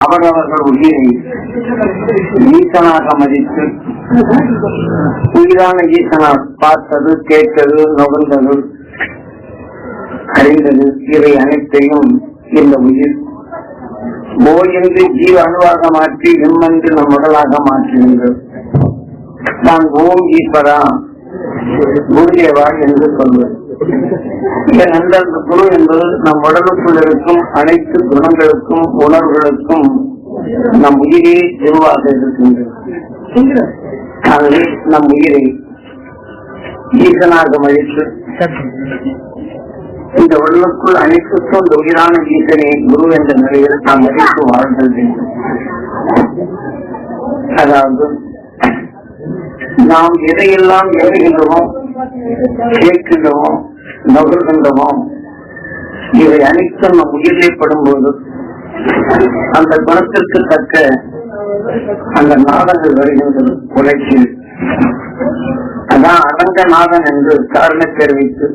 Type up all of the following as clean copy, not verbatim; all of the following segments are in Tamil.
அவரவர்கள் உயிரை ஈசனாக மதித்து உயிரான ஈசனார் பார்த்தது, கேட்டது, நுகர்ந்தது, அறிந்தது இவை அனைத்தையும் இந்த உயிர் ஓய்ந்து ஜீவ அணுவாக மாற்றி எம்மன்று நம் உடலாக மாற்றுகின்றது. நான் ஓம் ஈஸ்வரா குருதேவா என்று சொல்வது. அந்த குரு என்பது நம் உடலுக்குள் இருக்கும் அனைத்து குணங்களுக்கும் உணர்வுகளுக்கும் நம் உயிரே குருவாக இருக்கின்றது. ஆகவே நம் உயிரை ஈசனாக மதித்து இந்த உடலுக்குள் அனைத்துக்கும் இந்த உயிரான ஈசனை குரு என்ற நிலையில் நாம் மதித்து வாழ்தல் வேண்டும். அதாவது நாம் எதையெல்லாம் எழுதுகின்றோமோ, கேட்கின்றோமோ, நுகர்கின்றோமோ இவை அனைத்தும் நம் உயிரிழப்படும் போது அந்த குணத்திற்கு தக்க அந்த நாதங்கள் வருகின்றது உழைச்சி. அதான் அரங்கநாதன் என்று காரணம் தெரிவித்து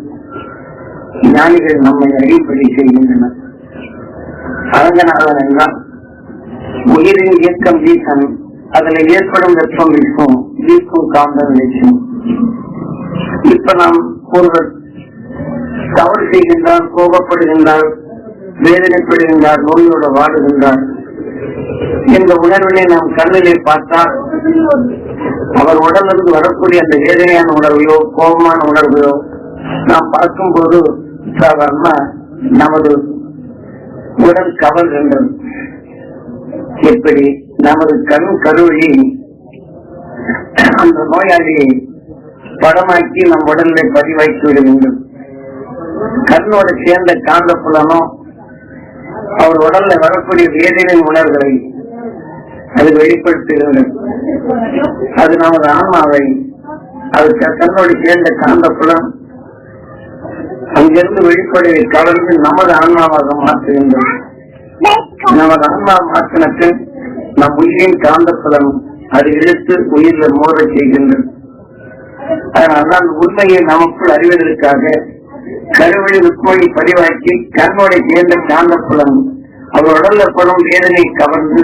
ஞானிகள் நம்மை அடிப்படை செய்கின்றனர். அரங்கநாதன் என்றால் உயிரின் இயக்கம் வீசன், அதுல ஏற்படும் வெப்பம் வீசும், வீசும் காந்தம் வீசும். இப்ப நாம் ஒருவர் தவறு செய்கின்றார், கோபப்படுகின்றார், வேதனைப்படுகின்றார், நோயோடு வாடுகின்றார். இந்த உணர்வினை நாம் கண்ணிலே பார்த்தால் அவர் உடலிருந்து வரக்கூடிய அந்த வேதனையான உணர்வையோ கோபமான உணர்வையோ நாம் பார்க்கும் போது சாதாரண நமது உடல் கவல்கின்றது. எப்படி நமது கண் கருவழி அந்த நோயாளியை படமாக்கி நம் உடலை பதிவாக்கி விடுகின்றது. கண்ணோடு சேர்ந்த காந்த புலனோ அவர் உடல்ல வரக்கூடிய வேதனை உணர்வுகளை அது வெளிப்படுத்துகிறது. அது நமது ஆன்மாவை, அது கண்ணோடு சேர்ந்த காந்த புலம் அங்கிருந்து வெளிப்படுவதை கலந்து நமது ஆன்மாவாக மாற்றுகின்றது. நமது ஆன்மா மாற்றினத்து நம் உயிரின் காந்த புலம் அது இழுத்து உயிரில மோத செய்கின்றது. அதனால்தான் அந்த உண்மையை நமக்குள் அறிவதற்காக கருவழி ருக்மணி பதிவாக்கி கண்ணோட சேர்ந்த காந்த புலம் அவர் உடல்ல படும் வேதனை கவர்ந்து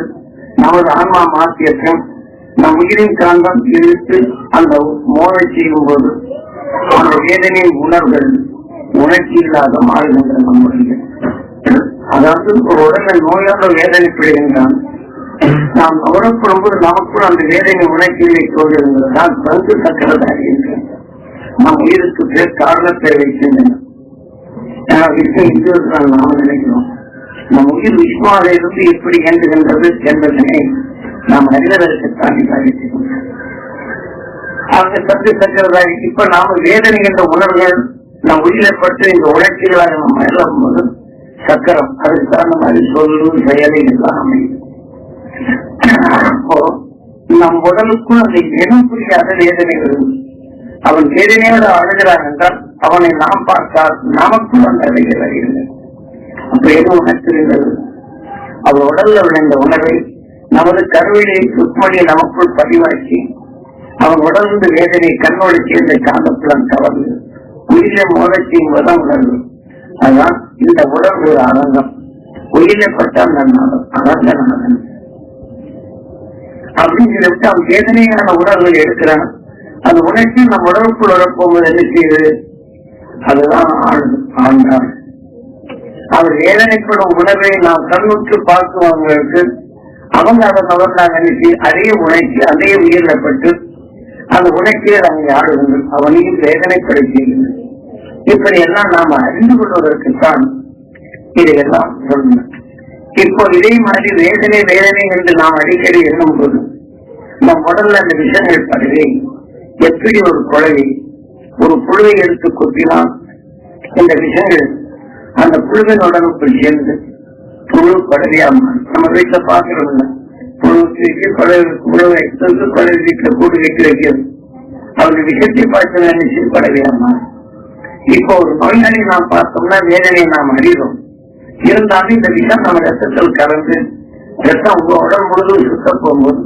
நமது ஆன்மா மாற்றியற்றம் நம் உயிரின் காந்தம் இழுத்து அந்த மோத செய்யும் போது அந்த வேதனையின் உணர்வுகள் உணர்ச்சி இல்லாத மாறுகின்றன. நம்முடைய அதாவது ஒரு உடலை நோயாள வேதனைப்படுகின்றான், நாம் உணரப்படும் போது நமக்குள் அந்த வேதனை உணர்ச்சிகளை தோன்றுகின்றது. நான் பங்கு சக்கரதாரி என்று நம் உயிருக்கு பேர் காரணத்தை வைக்கின்றன. நாம நினைக்கிறோம் நம் உயிர் விஸ்வாத இருந்து எப்படி இயங்குகின்றது என்பதனை நாம் அறிவதற்கு தாண்டி காட்டிக்கிறோம். அந்த சத்து சக்கரதாரி இப்ப நாம வேதனை என்ற உணர்வுகள் நம் உயிரிழப்பட்டு இந்த உணர்ச்சிகளாக நம்ம எல்லாம் போது சக்கரம் அதுக்கு காரணம் அது சொல்லு செயலை எல்லாம் அமையும். நம் உடலுக்குள் அந்த இனம் புரியாத வேதனைகள் அவன் வேதனையோடு அழுகிறான் என்றால் அவனை நாம் பார்த்தால் நமக்குள் அந்த அலைகள் அறிகிறது. அப்ப எது உணர்த்துகிறது? அவர் உடல்ல விளைந்த உணர்வை நமது கருவிலை சுத்மணியை நமக்குள் பதிவாக்கி அவன் உடலிருந்து வேதனை கண்ணோடு சேர்ந்த காந்தப்புலம் கவர்ந்து உயிரை மோத செய்வதுதான் உணர்வு. அதுதான் இந்த உணர்வு ஒரு அரங்கம். உயிரிழப்பட்ட அந்த நாதம் அரங்கநாதன் அப்படின்னு சொல்லிட்டு அவன் வேதனையான உணர்வுகள் எடுக்கிறான். அந்த உணர்ச்சி நம் உடலுக்குள் வரப்போகும்போது என்ன செய்யுது? அதுதான் ஆண்டான். அவர் வேதனைப்படும் உணர்வை நாம் கண்ணுற்று பார்க்குவாங்களுக்கு அவங்க அதை நபர்ந்தாங்க நினைச்சு அதே உணர்ச்சி அதே உயிரிழப்பட்டு அந்த உணர்ச்சியை நாங்கள் ஆடுகின்றோம். அவனையும் வேதனைப்பட செய்கின்றோம். இப்படி எல்லாம் நாம் அறிந்து கொள்வதற்குத்தான் இதையெல்லாம் சொல்லணும். இப்போ இதே மாதிரி வேதனை வேதனை என்று நாம் அடிக்கடி எண்ணும் போது நம் உடல்ல அந்த விஷயங்கள் படுகை எப்படி ஒரு குழவை ஒரு புழுவை எடுத்து கொட்டினால் இந்த விஷயங்கள் அந்த புழுவின் உடலுக்குள் சேர்ந்து புழு படவையாம நம்ம வீட்டுல பாக்குறோம். புழுவை கொலை வீட்டுல கூடு வைக்க வைக்கிறது அவருடைய விஷத்தை பார்த்து நினைச்சு படவையாம. இப்போ ஒரு நோயாளி நாம் பார்த்தோம்னா வேதனையை நாம் அறிகிறோம். இருந்தாலும் இந்த விஷம் நம்ம ரத்தத்தில் கலந்து ரத்தம் உங்க உடல் முழுவதும் சுத்த போகும்போது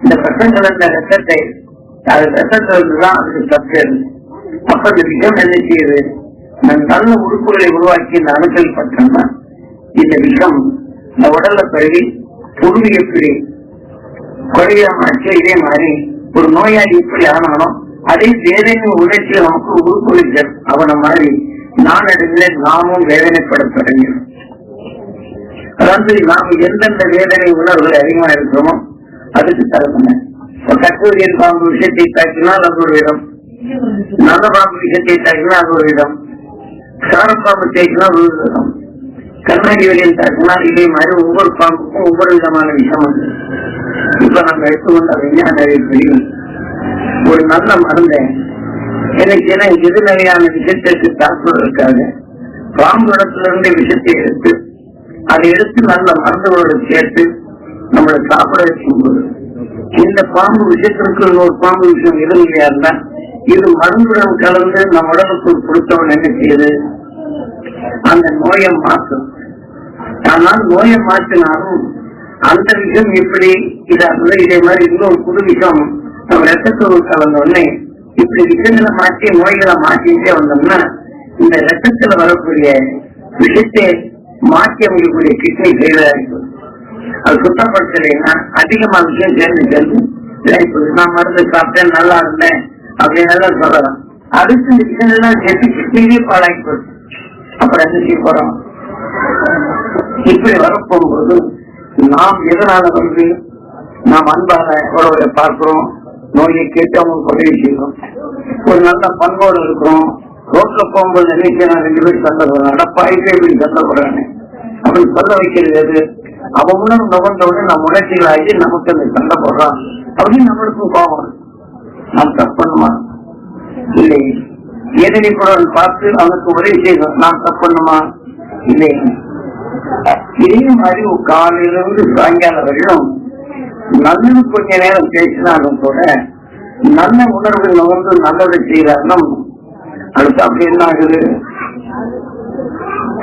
இந்த ரத்தம் கலந்த ரத்தத்தை அது ரத்தத்தில்தான் அதுக்கு சத்தேது. அப்ப இந்த விஷம் என்ன செய்யுது? நல்ல உறுப்புகளை உருவாக்கி இந்த அணுக்கள் பற்றோம்னா இந்த விஷம் இந்த உடல்ல பரவி புழுவு எப்படி கொலையாமாச்சு, இதே மாதிரி ஒரு நோயாளி எப்படி ஆனாலும் அதே வேதனை உணர்ச்சி நமக்கு உருப்பொழிச்சல் அவனை மாதிரி நாளடைவிலே நாமும் வேதனைப்பட தொடங்கிறோம். அதாவது நாம் எந்தெந்த வேதனை உணர்வுகள் அதிகமா இருக்கிறோமோ அதுக்கு தகுந்த கட்டுரையின் பாம்பு விஷயத்தை தாக்கினால் அது ஒரு விதம், நல்ல பாம்பு விஷயத்தை தாக்கினால் அது ஒரு விதம், சாரப்பாம்பு தேக்கினால் ஒரு விதம், கண்ணாடி வழியில் தாக்கினால் இதே மாதிரி ஒவ்வொரு பாம்புக்கும் ஒவ்வொரு விதமான விஷயம் உண்டு. இப்ப நம்ம எடுத்துக்கொண்ட விஞ்ஞான அறிவிப்படி ஒரு நல்ல மருந்தை எனக்கு எதிர்நிலையான விஷயத்திற்கு தாக்குவதற்காக பாம்பு இடத்துல இருந்து விஷயத்தை எடுத்து அதை எடுத்து நல்ல மருந்துகளோடு சேர்த்து நம்மளை சாப்பிட வைக்கும்போது இந்த பாம்பு விஷயத்திற்கு ஒரு பாம்பு விஷயம் எதிர்நிலையா இருந்தா இது மருந்துடன் கலந்து நம்ம உடலுக்குள் கொடுத்தவன் என்ன செய்யுது, அந்த நோயை மாற்றும். ஆனால் நோயை மாற்றினாலும் அந்த விஷயம் எப்படி இதாக இதே மாதிரி இன்னொரு புது விஷயம் நம்ம ரத்தத்தோடு கலந்த உடனே இப்படி விஷயங்களை மாற்றி நோய்களை மாற்றிட்டே வந்தோம்னா இந்த ரத்தத்துல வரக்கூடிய விஷயத்தை மாற்றி அமைக்கக்கூடிய கிட்னி ஃபெயிலா இருக்கும். அது சுத்தப்படுத்தலைன்னா அதிகமா விஷயம் சேர்ந்து நான் மருந்து சாப்பிட்டேன் நல்லா இருந்தேன் அப்படின்னு எல்லாம் சொல்லலாம். அதுக்கு இந்த விஷயங்கள்லாம் சேர்த்து கிட்னியே பாழாக்கி போச்சு. அப்புறம் என்ன செய்ய போறோம்? இப்படி வரப்போகும்போது நாம் எதனால நாம் அன்பான உறவுகளை பார்க்கிறோம், நோயை கேட்டு அவங்க உதவி செய்யறோம், ஒரு நல்ல பண்போடு இருக்கிறோம். ரோட்ல போகும்போது நினைச்சு நான் 2 பேரும் சண்டை போடுறேன், நடப்பாயிட்டே இப்படி சண்டை போடுறானே அப்படி சொல்ல வைக்கிறது. அவன் உணர்வு நுகர்ந்தவுடனே நம்ம உணர்ச்சிகளாகி நமக்கு அந்த சண்டை போடுறான் அப்படின்னு நம்மளுக்கும் கோபம். நாம் தப்புமா இல்லை, எதிரி கூட பார்த்து அவனுக்கு உதவி செய்யணும், நாம் தப்புமா இல்லை. இதே மாதிரி காலையிலிருந்து சாயங்காலம் வரையும் நல்லது கொஞ்ச நேரம் பேசினாலும் கூட நல்ல உணர்வு நுகர்ந்து நல்லதை செய்யறாருன்னா அடுத்து அப்படி என்ன ஆகுது?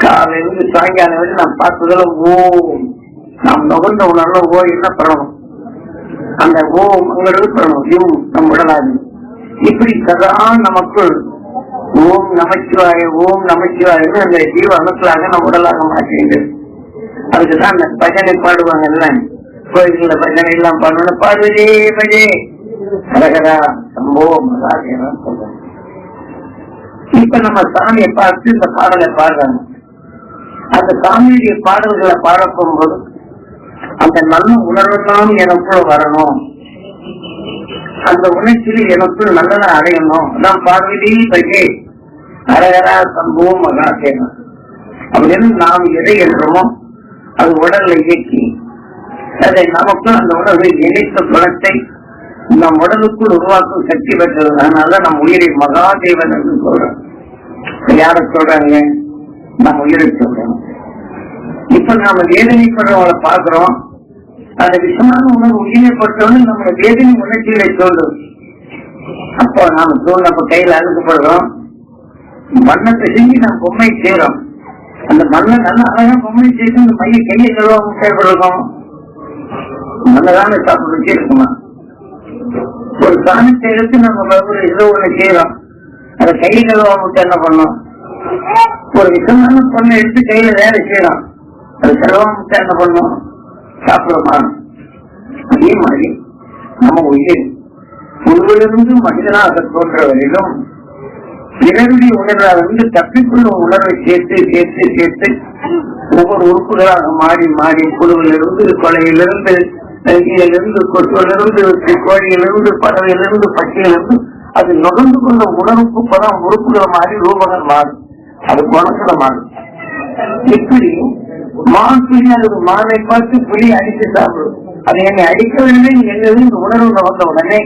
காலையிலிருந்து சாயங்காலம் வரை நாம் பார்த்ததுல நாம் நுகர்ந்த உணர்வு என்ன பண்ணணும், அந்த அங்கிறது பண்ணணும் நம் உடலாது. இப்படி சதா நமக்குள் ஓம் நமச்சிவாய ஓம் நமச்சிவாயன்னு அந்த ஜீவ அணுக்களாக நம் உடலாக மாற்றிடுது. அதுக்குதான் அந்த பஜனை பாடுவாங்கல்ல, கோயில்கள பஜனை எல்லாம் பாடணும், பாடுவதே பஜே ஹரஹரா சம்போ மகாதேவன் சொல்றாங்க. இப்ப நம்ம சாமியை பார்த்து இந்த பாடலை பாடுறாங்க. அந்த சாமியுடைய பாடல்களை பாட போகும்போது அந்த நல்ல உணர்வெல்லாம் எனக்குள்ள வரணும், அந்த உணர்ச்சியில் எனக்குள் நல்லதை அடையணும். நாம் பார்வதி பஜே ஹரஹரா சம்போ மகாதேவன் அப்படின்னு நாம் எதை என்றோமோ அது உடல்ல இயக்கி அதை நமக்கும் அந்த உணர்வை இணைத்த குணத்தை நம் உடலுக்குள் உருவாக்கும் சக்தி பெற்றது. அதனால நம் உயிரை மகாதேவன் என்று சொல்றோம். யார சொல்றாங்க? நம் உயிரை சொல்றோம். இப்ப நாம வேதனைப்படுறவங்களை பார்க்கிறோம், அந்த விஷமான உணர்வு உயிரைப்பட்டவன்னு நம்ம வேதனை உணர்ச்சிகளை சொல்றோம். அப்போ நாம அப்ப கையில அழுக்கப்படுறோம், மண்ணத்தை செஞ்சு நாம் பொம்மை செய்யறோம். அந்த மண்ணை நல்ல அழகா பொம்மை செய்து அந்த மைய கையை கழுவாம செயல்படுறோம். நல்லதான சாப்பிட வச்சு இருக்குமா? ஒரு சாணத்தை எடுத்து நம்ம ஒரு ஏதோ ஒண்ணு செய்யறோம், அதை கையை கழுவாம என்ன பண்ணோம்? ஒரு விஷமான பொண்ணை எடுத்து கையில வேலை செய்யறோம், அது கழுவாம என்ன பண்ணோம்? சாப்பிடுறோமா? அதே மாதிரி நம்ம உயிர் உருவிலிருந்து மனிதனாக தோன்ற வரையிலும் பிறருடைய உணர்வாக தப்பிக்குள்ள உணர்வை சேர்த்து சேர்த்து சேர்த்து ஒவ்வொரு உறுப்புகளாக மாறி மாறி புழுவிலிருந்து கொலையிலிருந்து இருந்து கொசுவிலிருந்து கோழியிலிருந்து பறவையிலிருந்து பட்சியிலிருந்து அது நுகர்ந்து கொண்ட உணர்வுக்கு படம் உறுப்புகள் மாறி ரூபங்கள் மாறும், அது குணத்துல மாறும். இப்படி மான் அது மானை பார்த்து புலி அடித்து சாப்பிடும். அதை என்னை அடிக்கவில்லை என்னது இந்த உணர்வு வந்த உடனே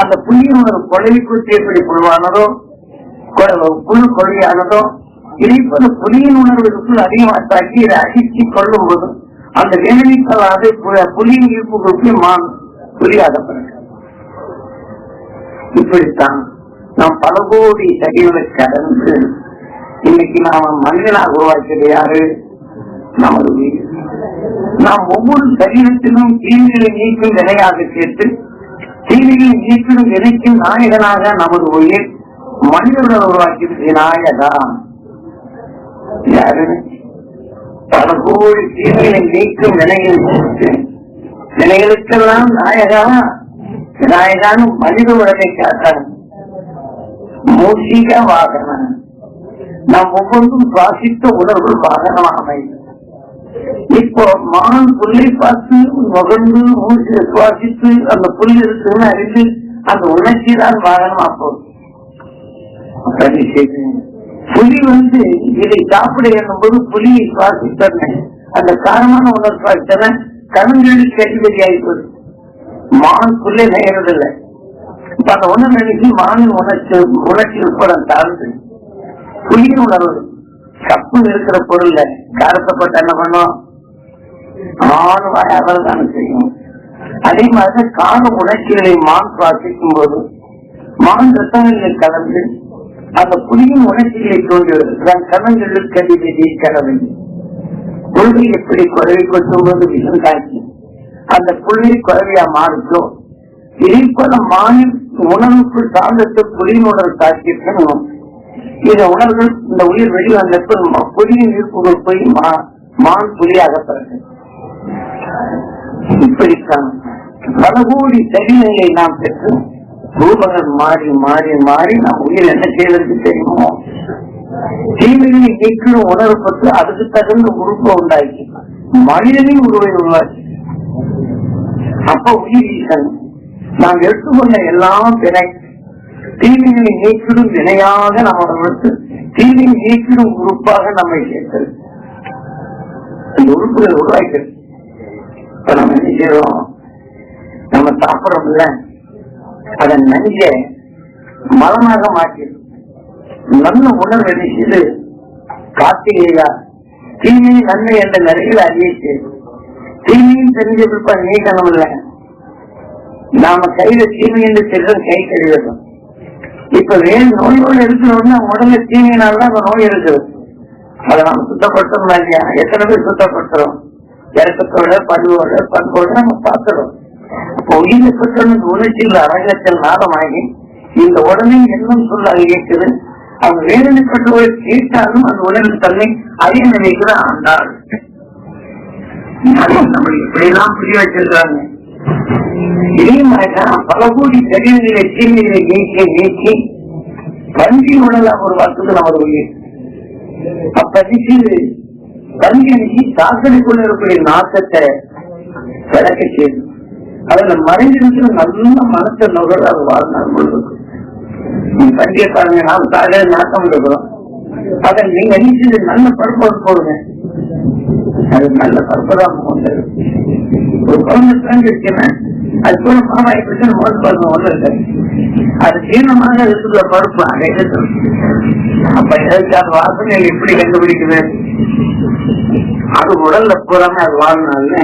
அந்த புலியின் உணர்வு கொலைக்குள் எப்படி புழுவானதோ புழு கொலையானதோ இதே போல புலியின் உணர்வுக்குள் அதிகமாக தாக்கி இதை அடிச்சு கொள்ளும் போது அந்த வேதனைக்காவது புலியின் ஈர்ப்புகளுக்கு மான் புரியாதப்படுது. இப்படித்தான் நாம் பல கோடி சகிகளை கடந்து இன்னைக்கு நாம மனிதனாக உருவாக்கியது யாரு? நமது உயிர். நாம் ஒவ்வொரு சரீரத்திலும் தீமைகளை நீக்கும் வினையாக சேர்த்து தீமைகளை நீக்கும் வினைக்கும் நாயகனாக நமது உயிர் மனிதர்கள் உருவாக்கியது விநாயகா. யாரு? பல கோடி தீமைகளை நீக்கும் வினையை சேர்த்து வினைகளுக்கெல்லாம் நாயகான்னு மனித உடலை காட்டாங்க. மூசிக வாகனம் நாம் ஒவ்வொன்றும் சுவாசித்த உணர்வு வாகனமாக. இப்போ மான் புல்லை பார்த்து முகர்ந்து மூச்சில சுவாசித்து அந்த புல் இருக்குன்னு அறிந்து அந்த உணர்ச்சி தான் வாகனமா போகும். புலி இதை சாப்பிட என்னும் போது புலியை சுவாசித்தன அந்த காரமான உணர்வு சுவாசித்தன கண்களுக்கு அதிபதி ஆகிப்பது. மான் புல்லை நெய்யறதில்லை. இப்ப அந்த உணர்வு நினைச்சு மானின் உணர்ச்சி உட்பட தாழ்ந்து புலியின் உணர்வு கப்பு இருக்கிற பொருள்ல காரத்தப்பட்ட என்ன பண்ணும் ஆணுவாய் அவர்தான செய்யும். அதே மாதிரி கார உணர்ச்சிகளை மான் சுவாசிக்கும் போது மான் ரத்தங்களில் கலந்து அந்த புலியின் உணர்ச்சிகளை தோன்றுவதுதான் கணங்களுக்கு அதிபதி கடவுள். புள்ளி எப்படி குறைவை கொட்டும் போது விஷம் காட்சி அந்த புள்ளி குறைவையா மாறுச்சோ இதே போல மானின் உணவுக்கு சார்ந்த புலியின் உணர்வு காட்சியிருக்கணும். இந்த உணர்வுகள் இந்த உயிர் வெளிவந்த புலியின் ஈர்ப்புகள் போய் மான் புலியாக பிறகு இப்படித்தான் பல கோடி தகுதியை நாம் பெற்று ரூபங்கள் மாறி மாறி மாறி நாம் உயிர் என்ன செய்வதற்கு தெரியுமோ தீமையை நீக்கிற உணர்வு பற்றி அதுக்கு தகுந்த உறுப்பை உண்டாக்கி மனிதனின் உருவை உருவாக்கி அப்ப உயிர் ஈசன் நாம் எடுத்துக்கொண்ட எல்லாம் வினை தீமையை நீக்கிடும் வினையாக நம்மளுக்கு தீமையை நீக்கிடும் உறுப்பாக நம்மை சேர்த்தது. அந்த உறுப்புகளை உருவாக்கிறது. இப்ப நம்ம என்ன செய்யறோம், நம்ம சாப்பிடறோம்ல அதை நஞ்ச மலமாக மாற்றிடும். நல்ல உணர்வு செய்து கார்த்திகையா தீமை நன்மை என்ற நிலையில் அறிவிச்சு தீமையும் தெரிஞ்ச பிற்பாடு நீக்கணும் இல்ல. நாம கையில தீமை என்று செல்லும் கை கழிவதும் இப்ப வேறு நோயோடு இருக்கிறோம்னா உடம்புல தீமையினால்தான் அந்த நோய் இருக்குது. அதை நம்ம சுத்தப்படுத்தோம்னா இல்லையா? எத்தனை பேர் சுத்தப்படுத்துறோம்? இறக்கத்தோட பண்போட நம்ம பார்க்கிறோம். அப்போ உயிரை பற்ற உணர்ச்சியில் அரங்கத்தில் நாதமாகி இந்த உடனே என்னும் சொல்ல இயக்குது. அவங்க வேதனைப்பட்டவரை கேட்டாலும் அந்த உணர்வு தன்மை அதே நினைக்கிற ஆண்டாள். நம்ம இப்படிலாம் புரிய வச்சிருக்காங்க. இதே மாதிரிதான் பல கோடி சரீரங்களை தீமைகளை நீக்கி பன்றி உணர்வு உருவாக்குது நமது உயிர். அப்பதிக்கு பன்றி அணிக்கு சாசனைக்குள்ள இருக்கக்கூடிய நாசத்தை விளக்க செய்யும். அதுல மறைஞ்சிருக்கிற நல்ல மனத்தை நுகர் அது வாழ்நாள் முழுவதும் பண்டிகை பாருங்க. நாம் காலையில நாட்டம் இருக்கிறோம். அதை நீங்க அணிச்சு நல்ல பருப்பு போடுங்க. அது நல்ல பருப்பு தான் போன்றது. ஒரு குழந்தை தாங்கிருக்கேன் அது போல மாமா எப்படி மோச பருப்பு ஒண்ணு இருக்காது. அது சீனமாக இருக்கிற பருப்பு அங்கே இருக்கு. அப்ப எதற்கு அது வாசனை எப்படி கண்டுபிடிக்குது? அது உடல்ல போறாம அது வாழ்நாள்ல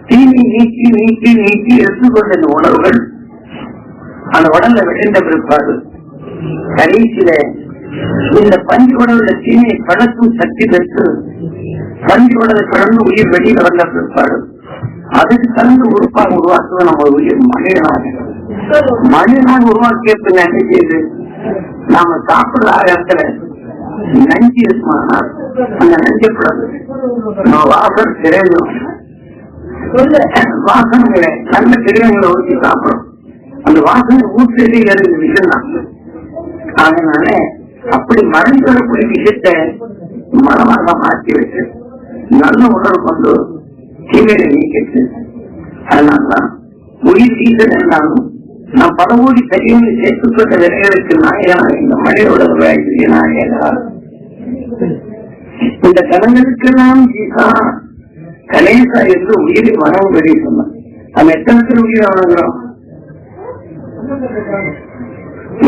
தீனி நீக்கி நீக்கி நீக்கி எடுத்துக்கொண்ட இந்த உணவுகள் அந்த உடல்ல விளைந்த பிற்பாடு கடைசியில இந்த பஞ்சு உடல்ல தீனியை பழக்கும் சக்தி பெற்று பஞ்சு உடலை கடந்து உயிர் வெளியில வந்த பிற்பாடு அதுக்கு தகுந்த உறுப்பாக உருவாக்குவது நம்ம உயிர் மனிதனாக உருவாக்கிய பின் என்ன செய்யுது? நாம சாப்பிடுற ஆகாரத்துல நஞ்சு இருக்குமானா அந்த நஞ்சப்படாது நம்ம வாசல் திரையும் வாசனைகளை நல்ல திரையங்களை ஊற்றி சாப்பிடும். அந்த வாசனை ஊற்றி இருந்து விஷயம் தான். அதனால அப்படி மறைந்து வரக்கூடிய விஷயத்தை மனமாக மாற்றி வச்சு நல்ல உணர்வு கொண்டு தீமையை நீக்கிட்டு அதனால்தான் உயிர் சீசன் என்றாலும் நாம் பல கோடி சரியாக சேர்த்துப்பட்ட விலைகளுக்கு நாயகனாக இந்த மனிதோட நாயகனாக இந்த கணங்களுக்கெல்லாம் கணேசா என்று உயிரை வணங்கும்படி சொன்னார். நம்ம எத்தனை பேர் உயிரை வணங்குறோம்?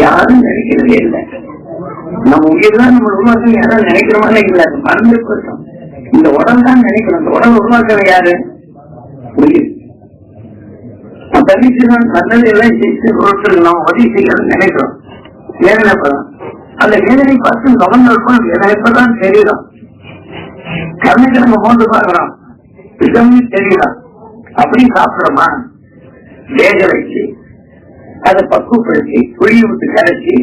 யாரும் நினைக்கிறதே இல்லை. நம்ம உயிர் தான் நம்ம உருவாக்க யாரும் நினைக்கிறோமா இல்லை. அது மறந்து போட்டோம். இந்த உடல் தான் நினைக்கிறோம். இந்த உடல் உருவாக்குற யாரு? உயிர். தனிச்சுதான் நல்லது எல்லாம் செய்து பொருட்கள் நாம் உதவி செய்யணும்னு நினைக்கிறோம். வேதனைப்பதான் அந்த வேதனை பார்த்து கவனம் வேதனைப்பதான் தெரியும். கண்ணுக்கு நம்ம மோந்து பார்க்கிறோம், விஷம்னு தெரியும். அப்படி சாப்பிடுறோமா? வேக வச்சு அதை பக்குவப்படுத்தி புளியை விட்டு கரைச்சி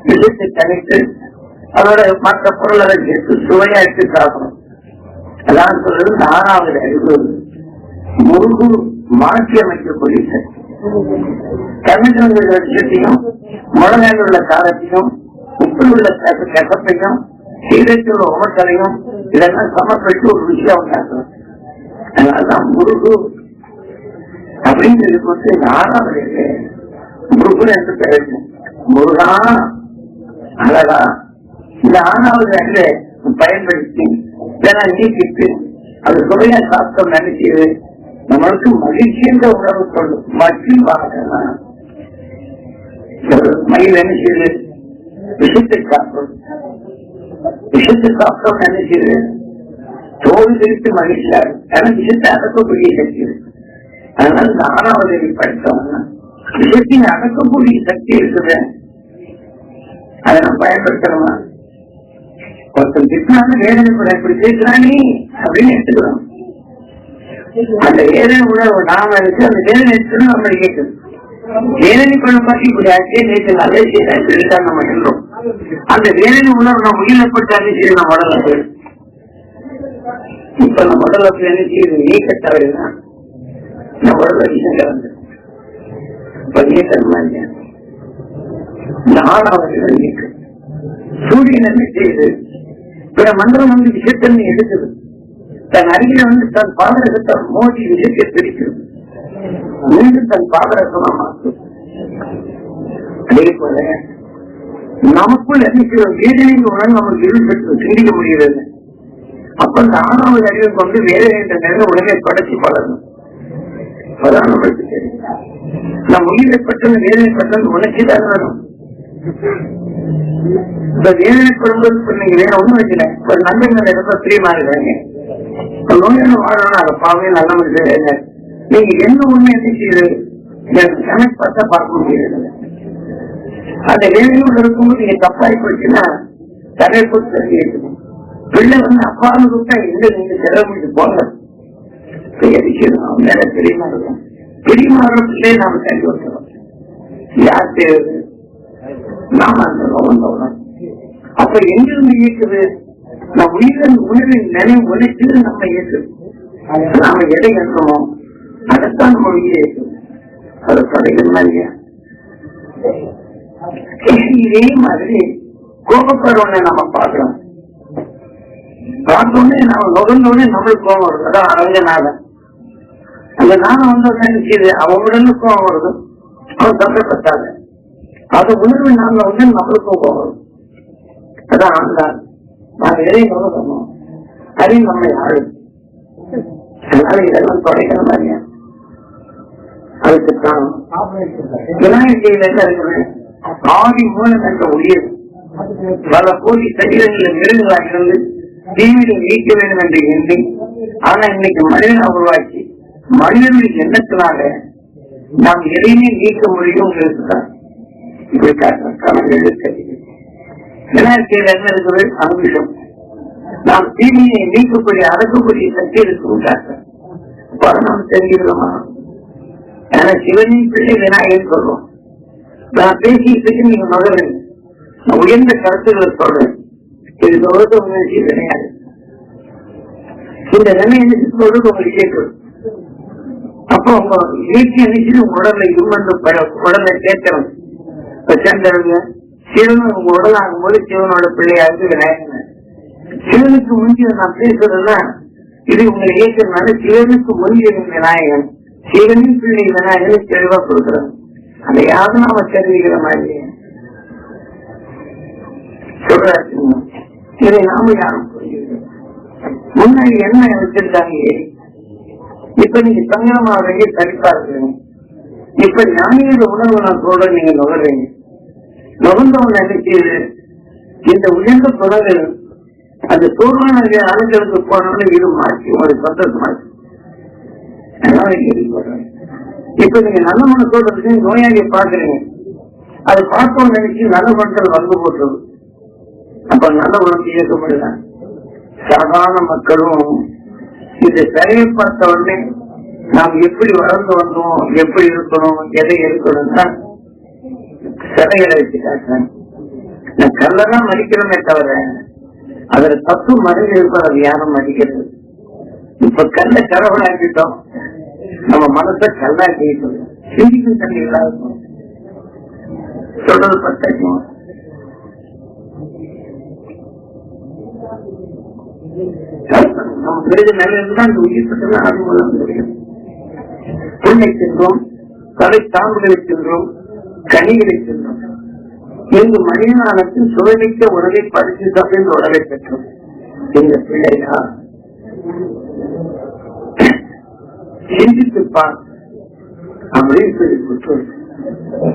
விஷத்தை தனித்து அதோட மற்ற பொருளை சேர்த்து சுவையா எடுத்து சாப்பிடும். அதான் சொல்றது 6வது அறிவு. மாற்றி அமைக்கக்கூடிய சக்தி. கண்ணுக்கு உள்ள விஷயத்தையும் முழங்கால் உள்ள காலத்தையும் உப்பில் உள்ள கசப்பையும் சீரத்தில் உள்ள உமக்கலையும் இதெல்லாம் சமர்ப்பித்து ஒரு விஷயம் உண்டாக்குறோம். அதனாலதான் முருகு அப்படிங்கிறது வந்து ஆறாவது முருகன் என்று பெயர். முருகா அழகா இந்த ஆறாவது அங்க பயன்படுத்தி இதெல்லாம் நீக்கிட்டு அது சுவையா சாப்பிட்டோம் நினைக்கிறது நம்மளுக்கு மகிழ்ச்சி என்ற உணர்வு சொல்லும். மகிழ் வாங்கலாம் மயில் என்ன செய்யுது? விஷத்தை சாப்பிடும். விஷத்தை சாப்பிட்டோம் நினைக்கிறது தோல் திருத்து மகிழ்ச்சியா ஏன்னா விஷத்தை அடக்கக்கூடிய சக்தி இருக்கு. அதனால இந்த ஆறாவது படித்தோம்னா விஷயத்தை அடக்கக்கூடிய சக்தி இருக்குது. அதை நம்ம பயன்படுத்தணுமா? ஒருத்தன் திட்டான வேதனை கூட இப்படி பேசுறானே அப்படின்னு எடுத்துக்கிறோம். அந்த வேதனை உணர்வு நாம இருக்கு. அந்த வேதனை எடுத்து நம்ம கேட்குது. வேதனை பண்ண பற்றி இப்படி ஆச்சே நேற்று நல்ல செய்யலாம் சொல்லித்தான் நம்ம சொல்றோம். அந்த வேதனை உணர்வு நம்ம உயிரிழப்பட்டாலே சரி நம்ம உடல்ல போயிடும். இப்ப நம்ம உடல்ல போய் என்ன செய்யுது? நீக்க தவறுதான் நம்ம உடல்ல விஷயம் கலந்து இப்ப நீக்கணுமா இல்லையா? இந்த ஆறாவது நீக்கு சூரியன் என்ன செய்யுது? பிற மண்டலம் வந்து விஷயத்தன்மை எடுக்குது. தன் அருகில வந்து தன் பாதரகத்தை மோதி விஷயத்தை பிரிக்கிறது. மீண்டும் தன் பாதரகமா மாற்றும். அதே போல நமக்குள் என்ன வேதனை உணர்வு நமக்கு இருப்பது சிந்திக்க முடிகிறது. அப்ப அந்த ஆறாவது அறிவை கொண்டு வேதனை என்ற நிலை உலகை படைச்சு பழகும். அதான் நம்மளுக்கு தெரியும். நம் உயிரைப்பட்டது வேதனைப்பட்டது உணர்ச்சிதான் வரும். இந்த வேதனைப்படும்போது நீங்க வேற ஒண்ணும் வைக்கல. ஒரு நண்பர்கள் ரொம்ப பிரியமா இருக்கிறாங்க. நோயான வாழணும் அதை பாவே நல்ல முடியாது. நீங்க என்ன ஒண்ணு என்ன செய்யுது எனக்கு பார்த்தா பார்க்க முடியாது. அந்த வேலையோடு இருக்கும்போது நீங்க தப்பாய் போச்சுன்னா தடை போட்டு தெரிஞ்சுக்கணும். பிள்ளை வந்து அப்பான்னு கூட்டா எங்க நீங்க செலவு போங்க மேல பிரியமா இருக்கும். பிரியமாற பிள்ளையை நாம தள்ளி வைக்கிறோம். யார் தேவை? நாம அந்த நோக்கம். அப்ப எங்கிருந்து இயக்குது? நம் உயிரின் நினைவு உழைத்து நம்ம இயக்குது. நாம எதை இருக்கணுமோ அதைத்தான் நம்ம இயக்குது. அது கடைகள் இல்லையா? இதே மாதிரி கோபப்படுறவனை நம்ம பார்க்கிறோம். பார்த்தோன்னே நம்ம நுகர்ந்தோடனே நம்மளுக்கு கோபம் வருது. அதான் அரங்கநாதன். அந்த நானும் வந்து நினைச்சது அவங்களுடன் கோபம் வருது. அவன் தப்பப்பட்டாங்க. அது உணர்வு நாங்க வந்து நம்மளுக்கும் கோபம் வரும். அதான் ஆண்டான் நாங்க எதை நுகரணும் அதையும் நம்மை ஆளும். அதனால இதெல்லாம் தொலைக்கிற மாதிரியா அதுக்கு தான் விநாயகையில என்ன இருக்கிறேன் ஆதி மூலம் என்ற உயிர் பல கோடி சரீரங்களில் மிருகங்களாக இருந்து தீவிரை நீக்க வேண்டும் என்று எண்ணி ஆனா இன்னைக்கு மனிதனை உருவாக்கி மனிதனுடைய எண்ணத்தினால நாம் எதையுமே நீக்க முடியும் தான் இப்படி காரணங்கள் விநாயகையில என்ன இருக்குது? அங்குஷம். நாம் தீமையை நீக்கக்கூடிய அடக்கக்கூடிய சக்தி இருக்குங்கிறாங்க. நாம் தெரிஞ்சுக்கிறோமா? ஏன்னா சிவனின் பிள்ளை விநாயகன் சொல்றோம். நான் பேசிட்டு நீங்க நுகர்றீங்க. நான் உயர்ந்த கருத்துக்களை சொல்றேன். இது நுகர்ந்து முயற்சி கிடையாது. இந்த நிலையை சொல்றது உங்களுக்கு கேட்கும். அப்போ உங்க இயற்கை நினைச்சு உங்க உடலை இருந்து உடலை கேட்கணும். இப்ப சேர்ந்தவங்க சிவன் உங்க உடல் ஆகும்போது சிவனோட பிள்ளையாருக்கு விநாயகன். சிவனுக்கு முந்திய நான் பேசுறதுன்னா இது உங்களை இயக்கிறதுனால சிவனுக்கு முந்திய விநாயகன் சிவனின் பிள்ளை விநாயகனை தெளிவா கொடுக்குறாங்க. அதை யாரும் நாம தெரிவிக்கிற மாதிரி சொல்றாங்க. இதை நாம யாரும் புரிஞ்சுக்கிறோம். முன்னாடி என்ன வச்சிருக்காங்க? இப்ப நீங்க சங்கரமாக தனிப்பா இருக்கிறீங்க. இப்ப ஞானியோட உணர்வு நான் சொல்றேன். நீங்க நுகர்றீங்க. நுகர்ந்தவங்க நினைக்கிறது இந்த உயர்ந்த புறங்கள் அந்த சூழ்நிலை அணுக்களுக்கு போனோம்னு இது மாற்றி ஒரு சந்தோஷமாச்சு. இப்ப நீங்க நல்ல மன சொல்றதுக்கு நோயாளியை பாக்குறீங்க. அதை பார்ப்போம் நினைச்சு நல்ல மனத்தில் வந்து போட்டுறது. அப்ப நல்ல உணர்ச்சி இயக்க முடியல. சாதாரண மக்களும் இந்த சிலையை பார்த்த உடனே நாம் எப்படி வளர்ந்து வந்தோம், எப்படி இருக்கணும், எதை இருக்கணும்னா சிலைகளை வச்சு காட்டுறேன். நான் கல்லதான் மதிக்கிறோமே தவிர அதுல தப்பு மறைஞ்சு இருப்போம். அது யாரும் மதிக்கிறது. இப்ப கல்ல கடவுளாக்கிட்டோம். நம்ம மனசை கல்லா கேட்கணும், சிந்திக்கும் தண்ணி இல்லாத சொல்றது பத்தாச்சும். நம்ம பிறகு நல்லதுதான் அந்த உயிர் பெற்றது ஆரம்பம் தெரியும். புண்ணை சென்றோம், தலை தாங்குகளை சென்றோம், கனிகளை சென்றோம். எங்கு மனிதனானத்தின் சுவைமிக்க உணவை பறித்து சாப்பிட்டு உணவை பெற்றோம். எங்க பிள்ளையா சிந்தித்துப்பார் அப்படின்னு சொல்லி கொடுத்தோம்.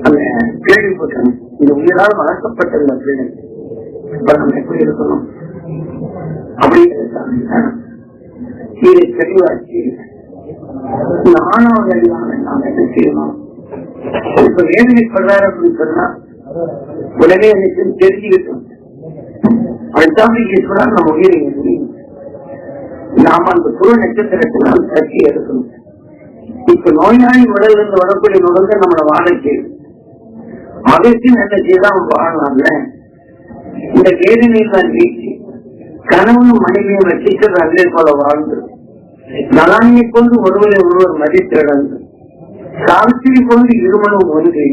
அந்த கேள்விப்பட்டோம், இந்த உயிரால் வளர்க்கப்பட்ட இந்த பிள்ளை இப்ப நம்ம எப்படி இருக்கணும் அப்படின்னு இதை தெளிவாச்சு. நானாவது அறிவான நாம் என்ன செய்யணும்? இப்ப வேதனைப்படுறாரு அப்படின்னு சொன்னா உடனே எனக்கு தெரிஞ்சுக்கிட்டோம். அதுதான் ஈஸ்வரன் நம்ம உயிரை நாம அந்த குரு நட்சத்திரத்தினால் சக்தி எடுக்கணும். இப்ப நோயாளி உடலிருந்து வரக்கூடிய நுகர்ந்து நம்மளை வாழ செய்யும். அதற்கு நல்ல செய்தான் வாழலாம்ல. இந்த வேதனையில் தான் வீழ்ச்சி கணவனும் மனைவியும் ரசிக்கிறது அல்லே போல வாழ்ந்து நலானியை கொண்டு ஒருவரை ஒருவர் மதித்திடந்து சாவித்திரி கொண்டு இருமனும் ஒன்று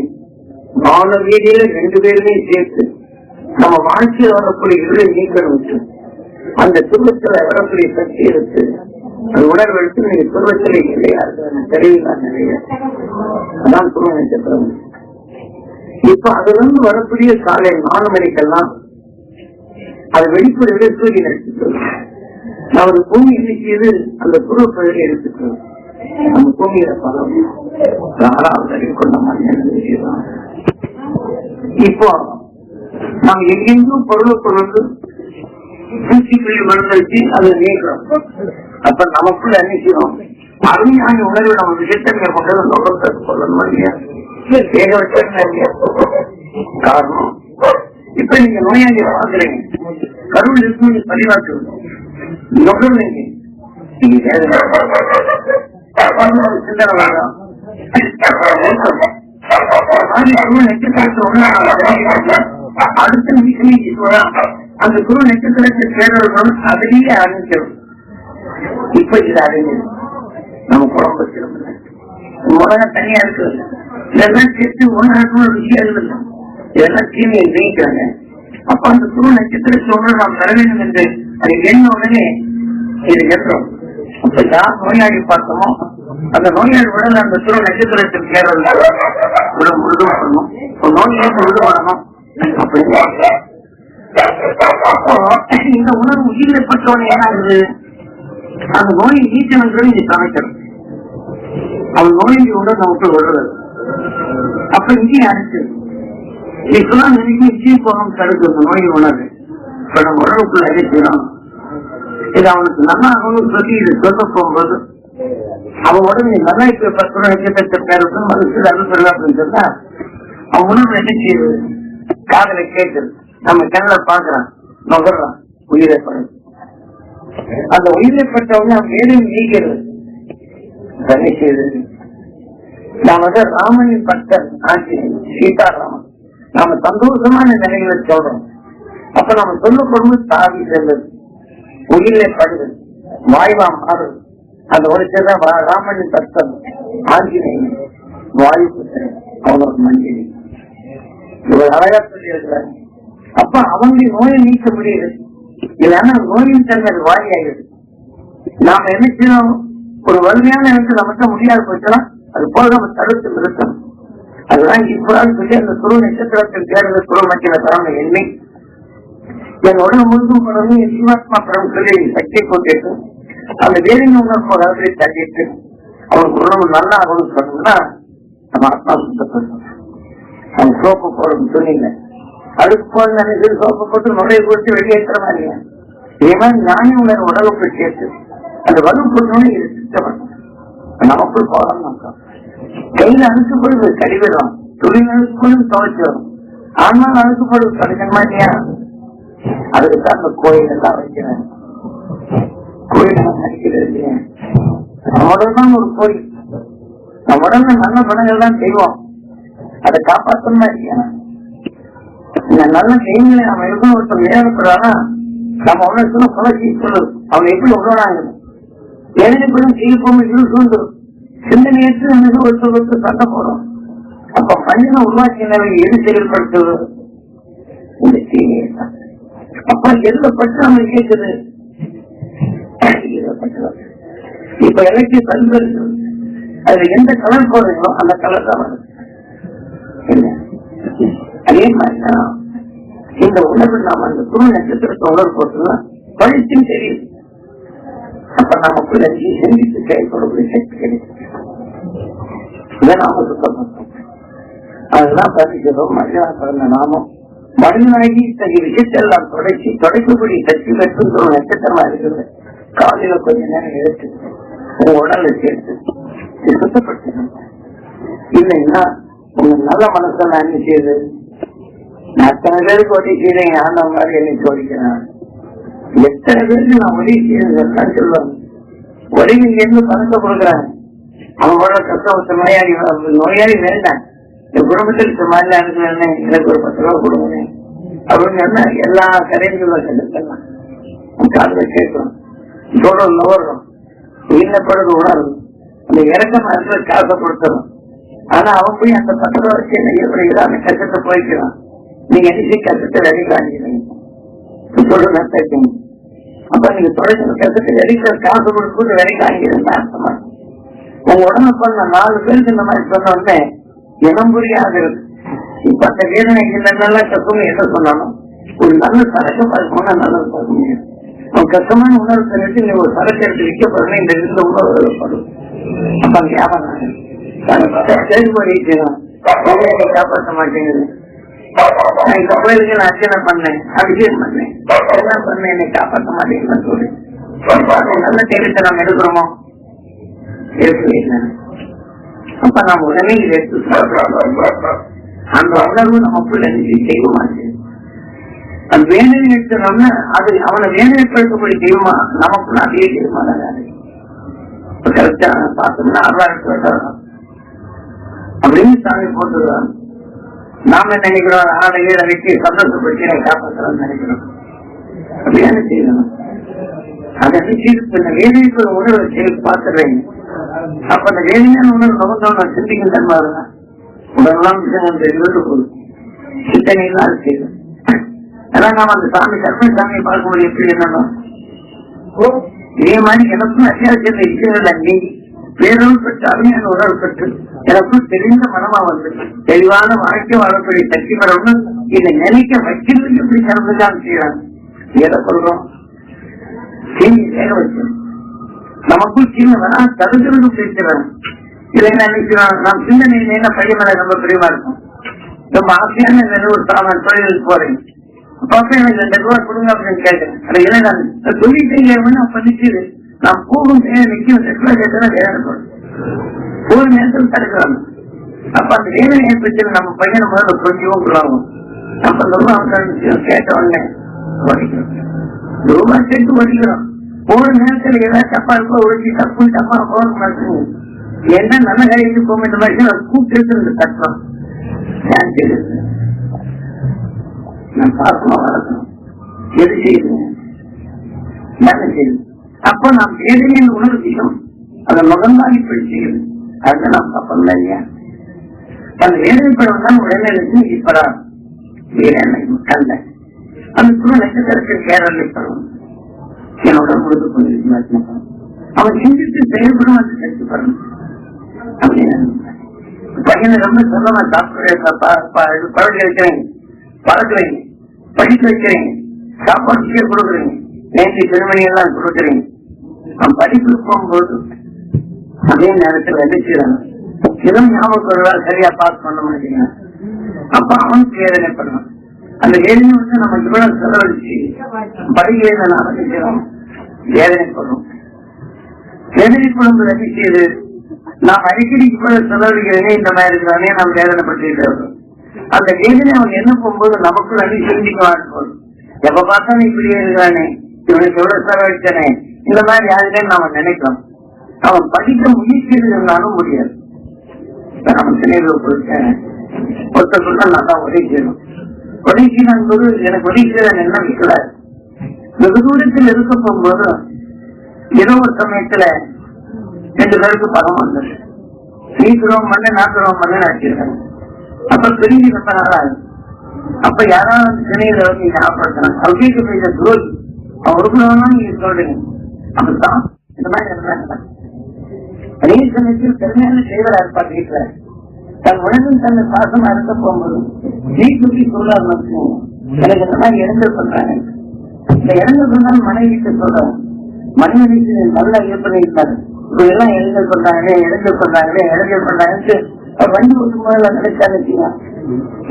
வாழ வீதியில 2 பேருமே சேர்த்து நம்ம வாழ்க்கையில் வரக்கூடிய இருளை நீக்கணும். அந்த துன்பத்துல வரக்கூடிய சக்தி எடுத்து அது உணர்வெடுத்து நீங்க துன்பத்திலே இல்லையா தெரியலாம் நிறைய. அதான் துருவ நட்சத்திரம். இப்ப அதுல இருந்து வரக்கூடிய காலை 4 மணிக்கெல்லாம் அது வெளிப்படையில சூரியன் எடுத்துக்கிறது. நமது பூமி இன்னைக்கு அந்த துருவ பகுதியை எடுத்துக்கிறது. நம்ம பூமியில பலம் 4வது அறிவு கொண்ட மாதிரி. இப்போ நாம் எங்கெங்கும் பொருளை கொண்டு பூச்சிக்குள்ளி மருந்தடிச்சு அதை நீக்கிறோம். அப்ப நமக்குள்ள என்ன செய்யணும்? அருமையான உணர்வு நம்ம விஷயத்தை கொண்டு நுகர்ந்து சொல்லணும் இல்லையா? வேக வச்சா காரணம் இப்ப நீங்க நோயாளியை பாக்குறீங்க, கருவில் இருக்கு, நீங்க பதிவாக்கு நுகர்ந்தீங்க, நீங்க சிந்தனை வேண்டாம். அடுத்த நிமிஷம் அந்த குரு நட்சத்திரத்தை சேர்றவர்கள் அதிலேயே ஆரம்பிக்கிறோம். இப்ப இது அறிஞர் நம்ம குழம்பு வச்சிருக்க உலகம் தனியா இருக்கு. இதெல்லாம் சேர்த்து உலகத்துல விஷயம் இல்லை. இதெல்லாம் தீமையை ஜெயிக்கிறாங்க. அப்ப அந்த குரு நட்சத்திரத்தை ஒன்று நாம் தர வேண்டும் என்று அது என்ன உடனே இது ஏற்றோம். அப்ப யார் நோயாளி பார்த்தோமோ அந்த நோயாளி உடல் அந்த குரு நட்சத்திரத்தில் சேர்றதுனால உடல் முழுதும் வரணும், நோயை விடுபடணும் அப்படின்னு. இந்த உணர்வு உயிரை பற்றவன என்ன ஆகுது? அந்த நோயை நீக்கணுங்கிறது நீ சமைக்கணும். அவன் நோயை உடல் நமக்கு விடுறது. அப்ப இங்கேயும் அரைச்சு இப்பதான் நிச்சயம் போகணும் தடுக்கிறது நோய் உணர்வு. இப்ப நம்ம உடலுக்குள்ள அழைக்கிறோம். இது அவனுக்கு நல்லா ஆகணும்னு சொல்லி இதை சொல்ல போகும்போது அவன் உடனே நல்லா இப்ப 10 நட்சத்திரத்திற்கு மனசுல அது சொல்ல அப்படின்னு சொன்னா அவன் உணர்வு என்ன செய்யுது? காதலை கேட்குது, நம்ம கண்ணை பாக்குறான், நுகர்றான், உயிரை படுது. அந்த உயிரை பட்டவங்க அவன் வேலையும் நீக்கிறது. என்ன செய்யுது? நாம ராமனின் பக்தர் ஆட்சி சீதாராமன் நாம சந்தோஷமான நிலைகளை சொல்றோம். அப்ப நம்ம சொல்லப்படும்போது தாவி செல்லுது, உயிரை படுது, வாய்வா மாறுது. அந்த ஒரு சில ராமனின் பக்தர் ஆஞ்சநேயன் வாயு புத்திரன் அவனோட மஞ்சள் இவர் அழகா சொல்லி இருக்கிறார். அப்ப அவங்க நோயை நீக்க முடியுது. இல்லைன்னா நோயின் தன்மை வாய் ஆகிடுது. நாம என்ன செய்யணும்? ஒரு வலிமையான இடத்துல நமக்கு முடியாது போச்சுன்னா அது போல நம்ம தடுத்து நிறுத்தணும். அதுதான் இப்பதான் சொல்லி அந்த துருவ நட்சத்திரத்தில் சேர்ந்த துருவ மக்கின தரங்க எண்ணி என் உடல் முழுதும் கொண்டு என் ஜீவாத்மா படம் சொல்லி சக்தியை கொண்டிட்டு அந்த வேலைங்க உணர்வு அதாவது தள்ளிட்டு அவனுக்கு உடம்பு நல்லா ஆகணும்னு சொன்னோம்னா நம்ம ஆத்மா சுத்தப்படும். அவன் சோப்பு போடணும் சொன்னீங்க, அதுக்கு போது நினைச்சு சோப்பு போட்டு நுழைய கொடுத்து வெளியேற்ற மாதிரியா இதே மாதிரி ஞானி உணர்வு உடலுக்கு சேர்த்து அந்த வலுப்பொருள் இது சுத்தப்படும். நமக்குள் போகலாம். கையில அழுக்கப்படுது கழிவிடும், துணியில் அழுக்கப்படுது துவைச்சு வரும். ஆனால் அழுக்கப்படுது கடின மாதிரியா? அதுக்குதான் அந்த கோயில் எல்லாம் வைக்கிறேன். கோயில் நினைக்கிறது நம்முடன் ஒரு கோயில். நம்முடன் நல்ல பணங்கள் தான் செய்வோம், அதை காப்பாற்றணும் இல்லையா? இந்த நல்ல செய்திகளை நம்ம எப்படி ஒருத்தர் விளையாடப்படுறானா நம்ம உணர்ச்சி சொல்லுது. அவங்க எப்படி உருவாங்க எழுதிப்படும் செய்யப்போம் இது சூழ்ந்துடும். சிந்தனையற்று எனக்கு ஒருத்தருக்கு சண்டை போடும். அப்ப மனிதனை உருவாக்கினவை எது செயல்படுத்துவது? இந்த தீமையை தான். அப்ப எழுதப்பட்டு நம்ம கேட்குது. இப்ப எனக்கு கல்வி அதுல எந்த கலர் போடுறீங்களோ அந்த கலர் தான் வருது. அதே மாதிரிதான் இந்த உணர்வு நாம அந்த குரு நட்சத்திரத்தை உணர்வு போட்டுலாம் படிச்சும் தெரியுது. அப்ப நமக்குள்ள சிந்தித்து செயல்படக்கூடிய சக்தி கிடைக்கும். இதை நாம சுத்தப்பட்டோம். அதெல்லாம் பதிக்கிறோம். மனிதனா பிறந்த நாமம் மனிதனாகி இத்தகைய விஷயத்தெல்லாம் தொடைக்கக்கூடிய சக்தி பெற்று ஒரு நட்சத்திரமா இருக்குது. காலையில கொஞ்ச நேரம் எடுத்து உங்க உடலை சேர்த்து சுத்தப்படுத்தணும். இல்லைன்னா உங்க நல்ல மனசை நான் என்ன செய்யுது, நான் அத்தனை பேருக்கு உதவி செய்யறேன், ஆண்டவன் மாதிரி என்னை சோதிக்கிறேன். எத்தனை பேருக்கு நான் உதவி செய்யறேன் சொல்லுவாங்க. உதவி இருந்து பணத்தை கொடுக்குறாங்க. அவங்களோட கஷ்டம் நோயாளி வேண்டாம், என் குடும்பத்துக்கு மாதிரி அனுப்புறேன், எனக்கு ஒரு 10 ரூபா கொடுங்க அப்படின்னு என்ன எல்லா கரைகளும் செலுத்தலாம். காலையில கேட்கணும், சொல்றோம், நோடுறோம், வீணப்படுறது உணரும். அந்த இறக்கமா இருக்கிற காசை கொடுத்துரும். ஆனா அவன் போய் அந்த 10 ரூபா வச்சு நெய்யப்படுகிறான், அந்த கஷ்டத்தை போய்க்கிறான். நீங்க என்ன கஷ்டத்தை வெளிக்காணிக்கிறீங்க சொல்றது அர்த்தம். அப்ப நீங்க தொடர்ச்சி கஷ்டத்தை வெளிக்கிற காசு கொடுத்து வெளிக்காணிக்கிறேன் அர்த்தமா. உங்க உடனே பண்ண 4 பேருக்கு இந்த மாதிரி சொன்ன உடனே இனம் புரியாது. இப்ப அந்த வேதனை நல்லா கஷ்டம் என்ன சொன்னாலும் ஒரு நல்ல சரக்கு பார்க்கணும்னா நல்லது பார்க்க முடியும். அவன் கஷ்டமான உணர்வு தெரிவித்து நீ ஒரு சரக்கு எடுத்து விற்கப்படுறேன், இந்த இருந்த உணர்வு படும். அப்ப அங்க வியாபாரம் காப்பாற்ற மாட்டேங்குது. நான் இந்த கோயிலுக்கு நான் அர்ச்சனை பண்ணேன், அபிஷேகம் பண்ணேன், எல்லாம் பண்ணேன், என்னை காப்பாற்ற மாட்டேங்குதுன்னு சொல்லி நல்ல தெரிவித்த நம்ம எடுக்கிறோமோ அப்ப நம்ம உடனே இதை எடுத்து அந்த உணர்வு நமக்குள்ள தெய்வமா இருக்கு. அது வேதனை எடுத்தோம்னா அது அவனை வேதனைப்படுத்தக்கூடிய தெய்வமா நமக்குள்ள அதே தெய்வமா தான் கரெக்டா பார்த்தோம்னா 6000 அப்படின்னு சாமி போட்டுருவாங்க. நாம என்ன நினைக்கிறோம், 6 ஏழை வச்சு சந்தோஷப்படுத்தி காப்பாற்றலாம்னு நினைக்கிறோம். அப்படியான செய்யணும். அதை வேதனைக்கு ஒரு உணர்வை செய்து பார்த்துடுறீங்க. அப்ப அந்த வேதனையான உணர்வு நுகர்ந்தோம் நான் சிந்திக்கும் தன்மை உடனெல்லாம் இருந்து போகுது. சிந்தனைலாம் அது செய்யும். அதான் நாம அந்த சாமி கர்ம சாமியை பார்க்கும்போது எப்படி என்னன்னா இதே மாதிரி எனக்கும் அத்தியாவசியத்தை இருக்கிறது நீ பேரொரு பெற்று அருமையான உணர்வு பெற்று எனக்கும் தெரிந்த மனமா வந்து தெளிவான வாழ்க்கை வாழக்கூடிய சக்தி பெறணும்னு இதை நினைக்க வைக்கிறது எப்படி நடந்துதான் செய்யறாங்க. எதை சொல்றோம், செய்தி வேக வைக்கணும். நமக்குள் சின்ன வேணா தடுக்கிறது பேசுறாங்க. இதை என்ன நினைக்கிறோம், நாம் சிந்தனை பையன் மேல ரொம்ப பிரிவா இருக்கும். ரொம்ப ஆசையான ஒரு தொழிலுக்கு போறேன், அப்ப எனக்கு 2 ரூபா கொடுங்க அப்படின்னு கேட்கிறேன். அதை இல்லை நான் தொழில் செய்யணும்னு அப்ப நிச்சயது நான் போகும் நிச்சயம் 2 ரூபா கேட்டா வேதனைப்படும். ஒரு நேரத்தில் தடுக்கிறாங்க. அப்ப அந்த வேதனை பிரச்சனை நம்ம பையனை முதல்ல கொஞ்சம் கொடுவாங்க. நம்ம அந்த ரூபா கேட்ட உடனே ஓடிக்கிறோம், ரூபா கேட்டு ஓடிக்கிறோம். ஒரு நேரத்தில் ஏதாவது தப்பா இருக்கோ ஒழுங்கி தப்பு தப்பா போக மாட்டேங்க. என்ன நல்ல காரியத்துக்கு போக இந்த மாதிரி கூப்பிட்டு தட்டுறோம். நான் பார்க்கணும், வளர்க்கணும், எது செய்யுங்க செய்யுது. அப்ப நாம் வேதனையின் உணர்ச்சியும் அதை நுகர்ந்தால் இப்படி செய்யுது. அதுதான் நாம் தப்பல இல்லையா. அந்த வேதனைப்படம் தான் உடனே இப்படா வேதனை கண்ட அந்த குரு நட்சத்திரத்தில் கேரளை படம் என்னோட முழுது கொண்டு அவன் சிந்தித்து செயல்படும் அது சக்தி படணும் அப்படின்னு பையனை ரொம்ப சொல்லமா பழக்க வைக்கிறேன், வளர்க்குறீங்க, படிக்க வைக்கிறீங்க, சாப்பாடு கொடுக்குறீங்க, நேற்று பெருமணி எல்லாம் கொடுக்குறீங்க. அவன் படிப்புக்கு போகும்போது அதே நேரத்தில் எதிர்க்கிறாங்க. எதுவும் ஞாபகம் வருவார், சரியா பாஸ் பண்ண மாட்டீங்க. அப்ப அவனுக்கு வேதனை பண்ணுவான். அந்த வேதனை வந்து நம்ம இவ்வளவு செலவழிச்சு படிக்கிறத நாம நினைக்கிறோம் வேதனைப்படும். வேதனைப்படும் செய்து நாம் அடிக்கடி இவ்வளவு செலவழிக்கிறதே இந்த மாதிரி இருக்கிறானே நாம் வேதனைப்பட்டு அந்த வேதனை அவன் என்ன போகும்போது நமக்குள்ள அடி சிந்திக்குவான் போது எப்ப பார்த்தாலும் இப்படியே இருக்கிறானே, இவனுக்கு எவ்வளவு செலவழித்தானே, இந்த மாதிரி யாருன்னு நாம நினைக்கிறோம். அவன் படிக்க முயற்சி இருந்தாலும் முடியாது. அவன் சிலைகள் கொடுத்தேன் ஒருத்தர் சொல்ல நான் தான் உதவி செய்யணும். உதவி செய்யணும் போது எனக்கு உதவி செய்ய என்ன விற்கலாது. வெகு தூரத்தில் இருக்க போகும்போது ஏதோ ஒரு சமயத்துல 2 பேருக்கு பணம் வந்தது. 3 மணி 4 மணி வச்சிருக்காங்க. அப்ப பிரிஞ்சு ரொம்ப நாளாது. அப்ப யாராவது திணையில வந்து ஞாபகப்படுத்துறாங்க, அவருக்கு போயிட்ட துரோகி அவருக்குள்ளதான் நீங்க சொல்றீங்க. அப்படித்தான் இந்த மாதிரி அதே சமயத்தில் பெருமையான செய்வரா இருப்பார் வீட்டுல. தன் உணவும் தன்னை பாசமா இருக்க போகும்போது வீட்டுக்கு சொல்லாரு எனக்கு இந்த மாதிரி இடங்கள் பண்றாங்க. இந்த இடங்கள் பண்ணாலும் மனைவிக்கு சொல்றாங்க, மனைவிக்கு நல்லா இருப்பதை இருக்காது. இப்ப எல்லாம் இடங்கள் பண்றாங்க இடங்கள் பண்றாங்கன்னு வண்டி ஓட்டும் போது நினைச்சாங்க.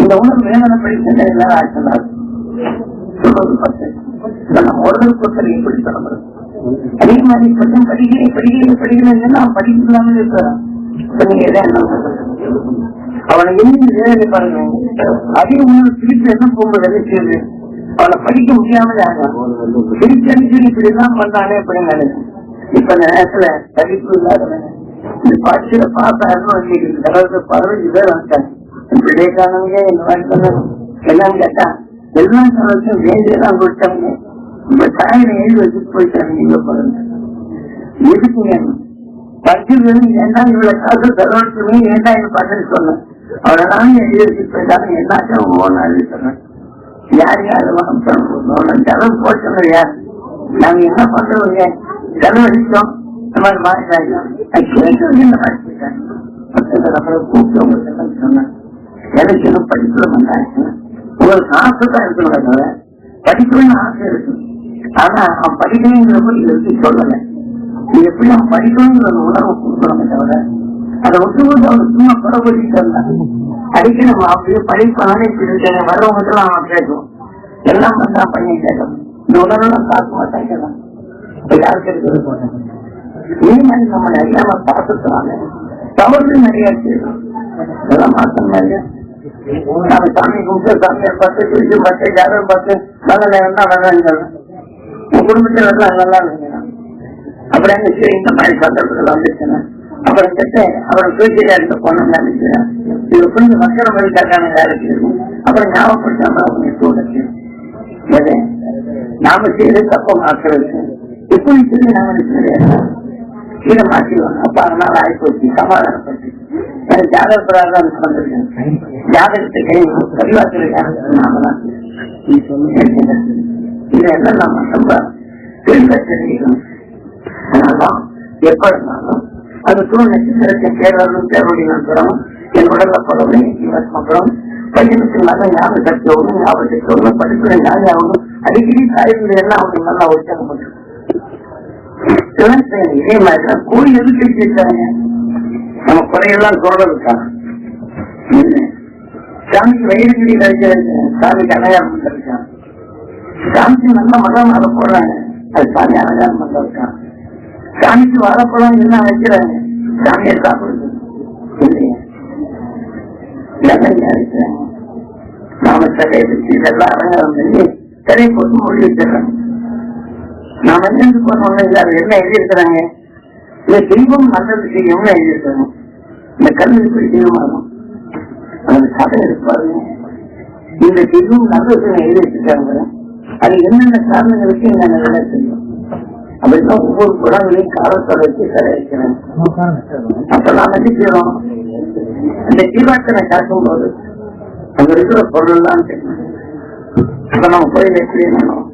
இந்த உணவு வேதனை படிக்கின்ற எல்லாரும் ஆட்சினார் சொல்றது பத்து. நம்ம ஒருத்தர் பொறுத்தல் எப்படி சொல்ல அதே மாதிரி கொஞ்சம் படிக்கிறேன் படிக்கலாம இருக்கிறான். அவனை என்ன வேலை பாருங்க, அதே உணவு திருப்பி என்ன போகும்போது என்ன செய்யுது, அவனை படிக்க முடியாமல் திருப்பி அடிச்சு இப்படி எல்லாம் பண்றானே அப்படின்னு நினைக்கிறேன். இப்ப இந்த நேரத்துல படிப்பு இல்லாதவங்க இந்த பாட்சியில பார்த்தா 15 பேர் வந்துட்டாங்க. பிள்ளை காணவங்க இந்த மாதிரி எல்லாம் கேட்டா எல்லாம் சமயத்தும் வேண்டியதான் கொடுத்தாங்க. இப்ப தாயில எழுதி வச்சுட்டு போயிட்டாங்க. நீங்க பாருங்க எதுக்குங்க படிச்சது ஏண்டா இவ்வளவு காசு செலவழிச்சுமே ஏண்டா எங்க பாட்டுன்னு சொன்னேன். அவரெல்லாம் எழுதி வச்சுட்டு போயிட்டாங்க. எல்லாத்தையும் ஒவ்வொரு எழுதி சொன்னேன். யார் செலவு போச்சோம் யார் நாங்க என்ன பண்றோங்க செலவழிச்சோம். இந்த மாதிரி மாறிட்டாங்க கூப்பிட்டு சொன்னேன். எனக்கு எதுவும் படிப்புல வந்தாங்க. உங்களுக்கு ஆசைதான் இருக்கணும், படிக்கணும்னு ஆசை இருக்கு. ஆனா அவன் படிக்கணுங்கிறப்ப இதை சொல்லல. இது எப்படி அவன் படிக்கணுங்கிற உணர்வு கொடுக்கணுமே தவிர அதை ஒட்டுமொத்த அவன் சும்மா குறைபடிட்டு இருந்தான். அடிக்க நம்ம அப்படியே படிப்பானே இருக்கேன் வர்றவங்க அவன் கேட்கும். எல்லாம் வந்தா பையன் கேட்கணும். இந்த உணர்வு காக்க மாட்டான் கேட்கலாம். யாருக்கு இருக்கிறது போட்டேன். இதே மாதிரி நம்ம அறியாம பார்த்துக்கிறாங்க. தவறு நிறைய இதெல்லாம் மாற்றம் நிறைய. நாம சாமி கும்பிட்டு சாமியார் பார்த்து குறிச்சு பார்த்து ஜாதகம் பார்த்து நல்ல நேரம் தான் வேணாங்க. உன் குடும்பத்தில் எல்லாம் நல்லா இருந்தீங்க. அப்புறம் என்ன இந்த மாதிரி சந்தர்ப்பத்தில் வந்துச்சுன்னா அப்புறம் கேட்டு அவரை சூழ்ச்சியா இருக்க போனோம்னு நினைக்கிறேன். இது கொஞ்சம் மக்கள் வழிகாட்டான வேலைக்கு இருக்கும். அப்புறம் ஞாபகப்படுத்தாம அவங்க சூழ்நிலை எது நாம செய்து தப்ப மாற்றுறது எப்படி சொல்லி நாம இதை மாற்றிடுவாங்க. அப்ப அதனால ஆயிப்போச்சு சமாதானப்பட்டு எனக்கு ஜாதக பிரார்த்தம் வந்திருக்கேன். ஜாதகத்தை பதிவாக்கிருக்காங்க. நாமதான் இதெல்லாம் நம்ம ரொம்ப திரும்ப தெரிஞ்சுக்கணும். அதனால்தான் எப்ப இருந்தாலும் அது சூழ்நிலை தேர்தலும் தேர்வுடைய நண்பரும் என் உடல்ல போலவே மக்களும் பையனுக்கு நல்ல ஞாபக சக்தி ஆகணும், ஞாபக சக்தி ஆகணும், படிப்புல ஞாபகம் ஆகணும். அடிக்கடி தாய்மொழி எல்லாம் அவங்க நல்லா உற்சாகப்பட்டு இதே மாதிரிதான் கூலி எதுக்கு வச்சிருக்காங்க. நம்ம குறையெல்லாம் சொல்றதுக்காக சாமிக்கு வயிறுகிரி கிடைக்கிறது, சாமிக்கு அடையாளம் பண்ணிருக்கான். சாமிக்கு நல்ல மதம் அதை போடுறாங்க, அது சாமி அடையாளம் பண்ணிருக்கான். சாமிக்கு வாழைப்பழம் எல்லாம் வைக்கிறாங்க, சாமியை சாப்பிடுறது நாம சகை வச்சு இதெல்லாம் அலங்காரம் பண்ணி தடை போட்டு மொழி வச்சிடறாங்க. நாம என்ன பண்ணோம், இல்ல அது என்ன எழுதியிருக்கிறாங்க, இந்த தெய்வம் நல்லது செய்யணும்னு எழுதியிருக்காங்க. இந்த கல்வி எப்படி செய்யணும் அது கதை இருப்பாருங்க. இந்த தெய்வம் நல்லது எழுதி வச்சிருக்காங்க. அது என்னென்ன காரணங்களுக்கு என்னென்ன வேலை செய்யும் அப்படின்னா ஒவ்வொரு குடங்களையும் காலத்தை வச்சு கடை வைக்கிறேன். அப்ப நாம் என்ன செய்யறோம், அந்த ஜீவாட்டனை காட்டும் போது அங்க இருக்கிற பொருள் எல்லாம் தெரியும். அப்ப நம்ம கோயில் எப்படி வேணும்,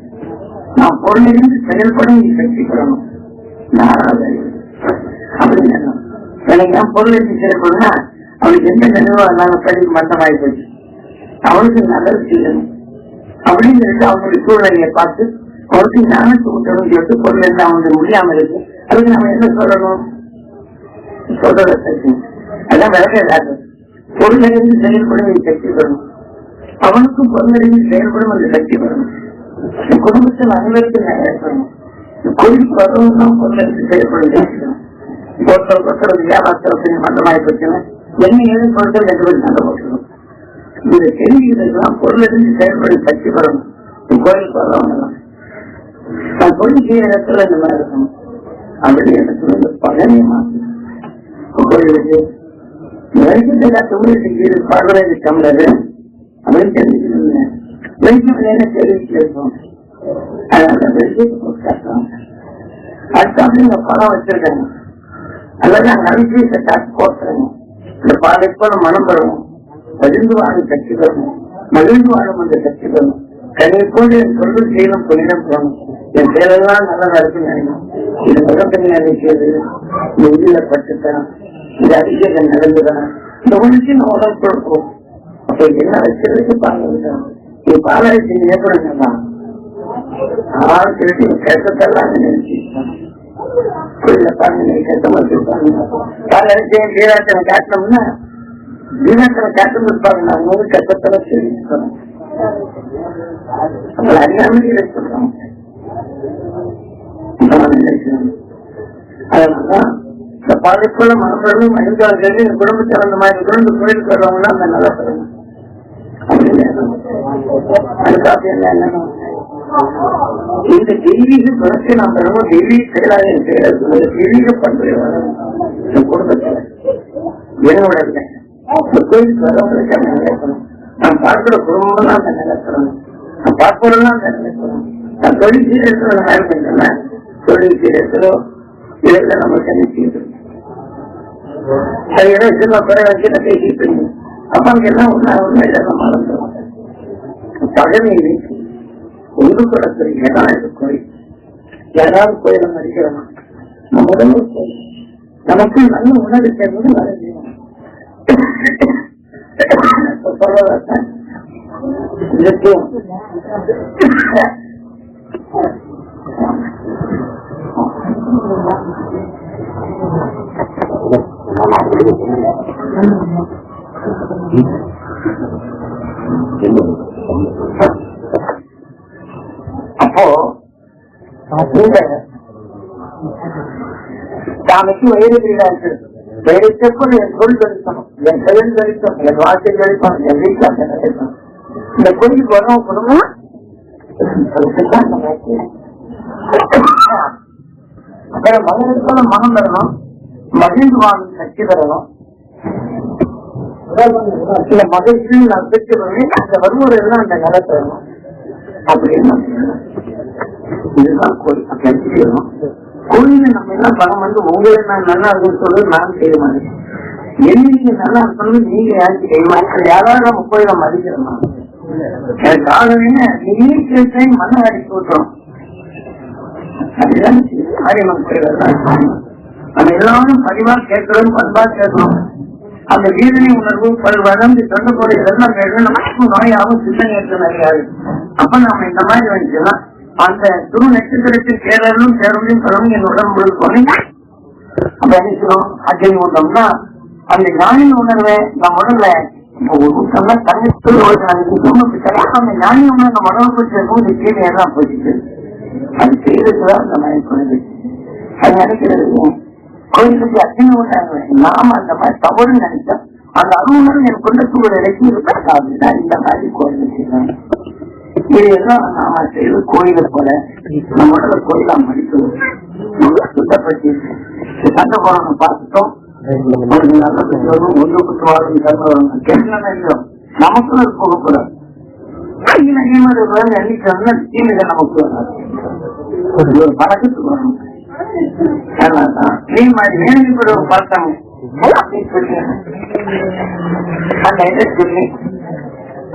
நாம் பொருளிலிருந்து செயல்படும் சக்தி பெறணும். அப்படின்னு எனக்கு நான் பொருள் எப்படி செயல்படுனா அவனுக்கு எந்த நினைவோ அதனால படி மட்டமாயி போச்சு, அவனுக்கு நல்லது செய்யணும் அப்படின்னு இருக்கு. அவனுடைய சூழ்நிலையை பார்த்து அவருக்கு ஞானத்தை ஊட்டணும் சொல்லிட்டு பொருள் என்ன அவனுக்கு முடியாம இருக்கு. அதுக்கு நம்ம என்ன சொல்லணும், சொல்றத சக்தி அதான் விளக்காது. பொருளிலிருந்து செயல்படும் சக்தி பெறணும், அவனுக்கும் பொருளிலிருந்து செயல்படும் அந்த சக்தி பெறணும். குடும்பத்தில் அனைவருக்கும் ஏற்படணும். கோயிலுக்கு வரவும் பொருளிலிருந்து செயல்படும். ஒருத்தர் ஒருத்தர் வியாபாரத்தை மந்தமாய் போச்சுன்னா என்ன ஏழு பொருட்கள் 2 பேரும் சண்டை போட்டுக்கணும். இந்த கேள்விகளுக்கெல்லாம் பொருளிலிருந்து செயல்படும் சக்தி பெறணும். கோயிலுக்கு வரவங்க நான் கோயில் செய்யற இடத்துல இந்த மாதிரி இருக்கணும். அப்படி எனக்கு பகலையை மாற்றணும். கோயிலுக்கு வெளிச்சத்தை பகலை தமிழர் அப்படின்னு தெரிஞ்சுக்கணும். வெளிச்சம் என்ன தெரிவிச்சு இருக்கும். அதனால வெளிச்சம் அடுத்த பணம் வச்சிருக்காங்க அல்லது அங்க அரிசியை காசு போட்டுறாங்க. இந்த பாலை போல மனம் பெறணும், மகிழ்ந்து வாழும் சக்தி பெறணும், மகிழ்ந்து வாழும் அந்த சக்தி பெறணும். கனியை போல என் சொல்லும் செய்யணும் புனிதம் போகணும், என் செயலெல்லாம் நல்லதா இருக்குன்னு நினைக்கணும். இது மிகப்பெரிய நினைக்கிறது, இந்த உயிரில பட்டுத்தான், இது அதிகம் நடந்துதான், இந்த உணர்ச்சி நம்ம உடம்பு கொடுப்போம். அப்ப என்ன வச்சுறதுக்கு பாருங்க, இது பாலாரிசி ஏற்படுங்கதான் ஆளுக்கு கஷ்டத்தெல்லாம் நினைச்சு கோயில பாருங்க, கஷ்டமா இருப்பாங்க. பாலாரிசியை வீராட்டனை காட்டணும்னா வீராட்டனை காட்டும் இருப்பாங்க, நான் வந்து கஷ்டத்தெல்லாம் தெரிவிக்கணும். அறியாமல் சொல்றாங்க. அதனாலதான் இந்த பாதைக்குள்ள மனப்படலும் மகிழ்ச்சி குடும்பத்தை அந்த மாதிரி இருக்கணும். இந்த கோயிலுக்கு வர்றவங்க அந்த நல்லா சொல்லணும். அதுக்காக என்ன இந்த தெய்வீக குணத்தை நாம் பெறணும், தெய்வீக செயலாக இருக்கிறது, தெய்வீக பண்புகளை வரணும். இந்த குடும்பத்துல என்னோட இந்த கோயிலுக்கு வர்றவங்களுக்கு அந்த நிலைக்கணும். நான் பார்க்கிற குடும்பம் தான் அந்த நிலைக்கணும், நான் பார்ப்பதெல்லாம் அந்த நிலைக்கணும். நான் தொழில் சீரத்துல நான் பண்றேன், தொழில் சீரத்திலோ இதெல்லாம் நம்ம கணிச்சு அது சில குறை வச்சு நான் பேசிட்டு இருந்தேன். அப்ப அங்க எல்லாம் உண்மை மறந்துடும். பகமை வீச்சு ஒன்று கூட தெரியுதான் இது கோயில். யாராவது கோயிலை மதிக்கிறோம், நம்ம உடம்பு கோயில் நமக்கு நல்ல உணவு சேர்ந்து மறைஞ்சிடும். சொல்றதான் அப்போ தாமைக்கு வயிறு இருக்கு, வயிறுக்குள் என் சொல் கழிக்கணும், என் செயல் கழிக்கும், என் வாழ்க்கை கழிக்கும், என் வீட்டில் கழிக்கும். இந்த கோயிலுக்கு வரணும் குடும்பம் அப்புறம் மகிழ்ச்சியோட மனம் பெறணும், மகிழ்ந்து வாழும் சக்தி பெறணும். இந்த மகிழ்ச்சியும் நான் பெற்று அந்த வருமுறை எல்லாம் அந்த நிலை பெறணும் அப்படின்னு இதுதான் கோயில். அப்ப கோயில நம்ம எல்லாம் பணம் வந்து உங்களை நான் நல்லா இருக்குன்னு சொல்லி நான் செய்ய மாட்டேன். என்னைக்கு நல்லா இருக்கணும் நீங்க யாருக்கு செய்ய மாட்டேன். யாராவது நம்ம கோயில மதிக்கிறோம், எனக்கு ஆகவே நீங்க மண்ணை அடிச்சு விட்டுறோம். அதுதான் மாரியம்மன் கோயில். நம்ம எல்லாரும் பதிவா கேட்கிறோம், பண்பா கேட்கிறோம். அந்த வீதனை உணர்வு வளர்ந்து தொண்டு போட இதெல்லாம் கேட்கணும். நமக்கும் நோயாகவும் சிந்தனை நிறையாது. அப்ப நம்ம இந்த மாதிரி வந்துச்சுன்னா அந்த துரு நட்சத்திரத்தில் சேரலும் சேரலையும் பெறவும் என் உடம்பு போனீங்க. அப்ப என்ன செய்யணும், அஜய் ஊட்டம்னா அந்த ஞானிய உணர்வை நம்ம உடம்புல ஊட்டம்னா தண்ணி அந்த ஞானிய உணர்வு நம்ம உடம்பு சேர்க்கும் இந்த கீழே எல்லாம் போயிட்டு அது செய்யறதுதான் அந்த மாதிரி குழந்தை. அது நினைக்கிறது கோயிலுக்கு அத்தனை உண்டாங்க. நாம அந்த மாதிரி தவறு நினைச்சோம், அந்த அருணம் என் கொண்ட சூழல் இறக்கி இருக்காதுன்னா இந்த மாதிரி கோயில் செய்யணும். இதையெல்லாம் நாம செய்து கோயிலை போல நம்மளோட கோயிலா மதிக்கணும், சுத்தப்படுத்தி சண்டை போறவங்க பார்த்துட்டோம். ஒன்று குத்து வாழும் தன்மை கேட்கணும், நமக்குள்ள போகக்கூடாது. எண்ணிக்கை தீமைகள் நமக்கு வராது, ஒரு பழக்கத்துக்கு வரணும். நீ மாதிரி வேணுங்கிற பார்த்தாங்க அந்த இதை சொல்லி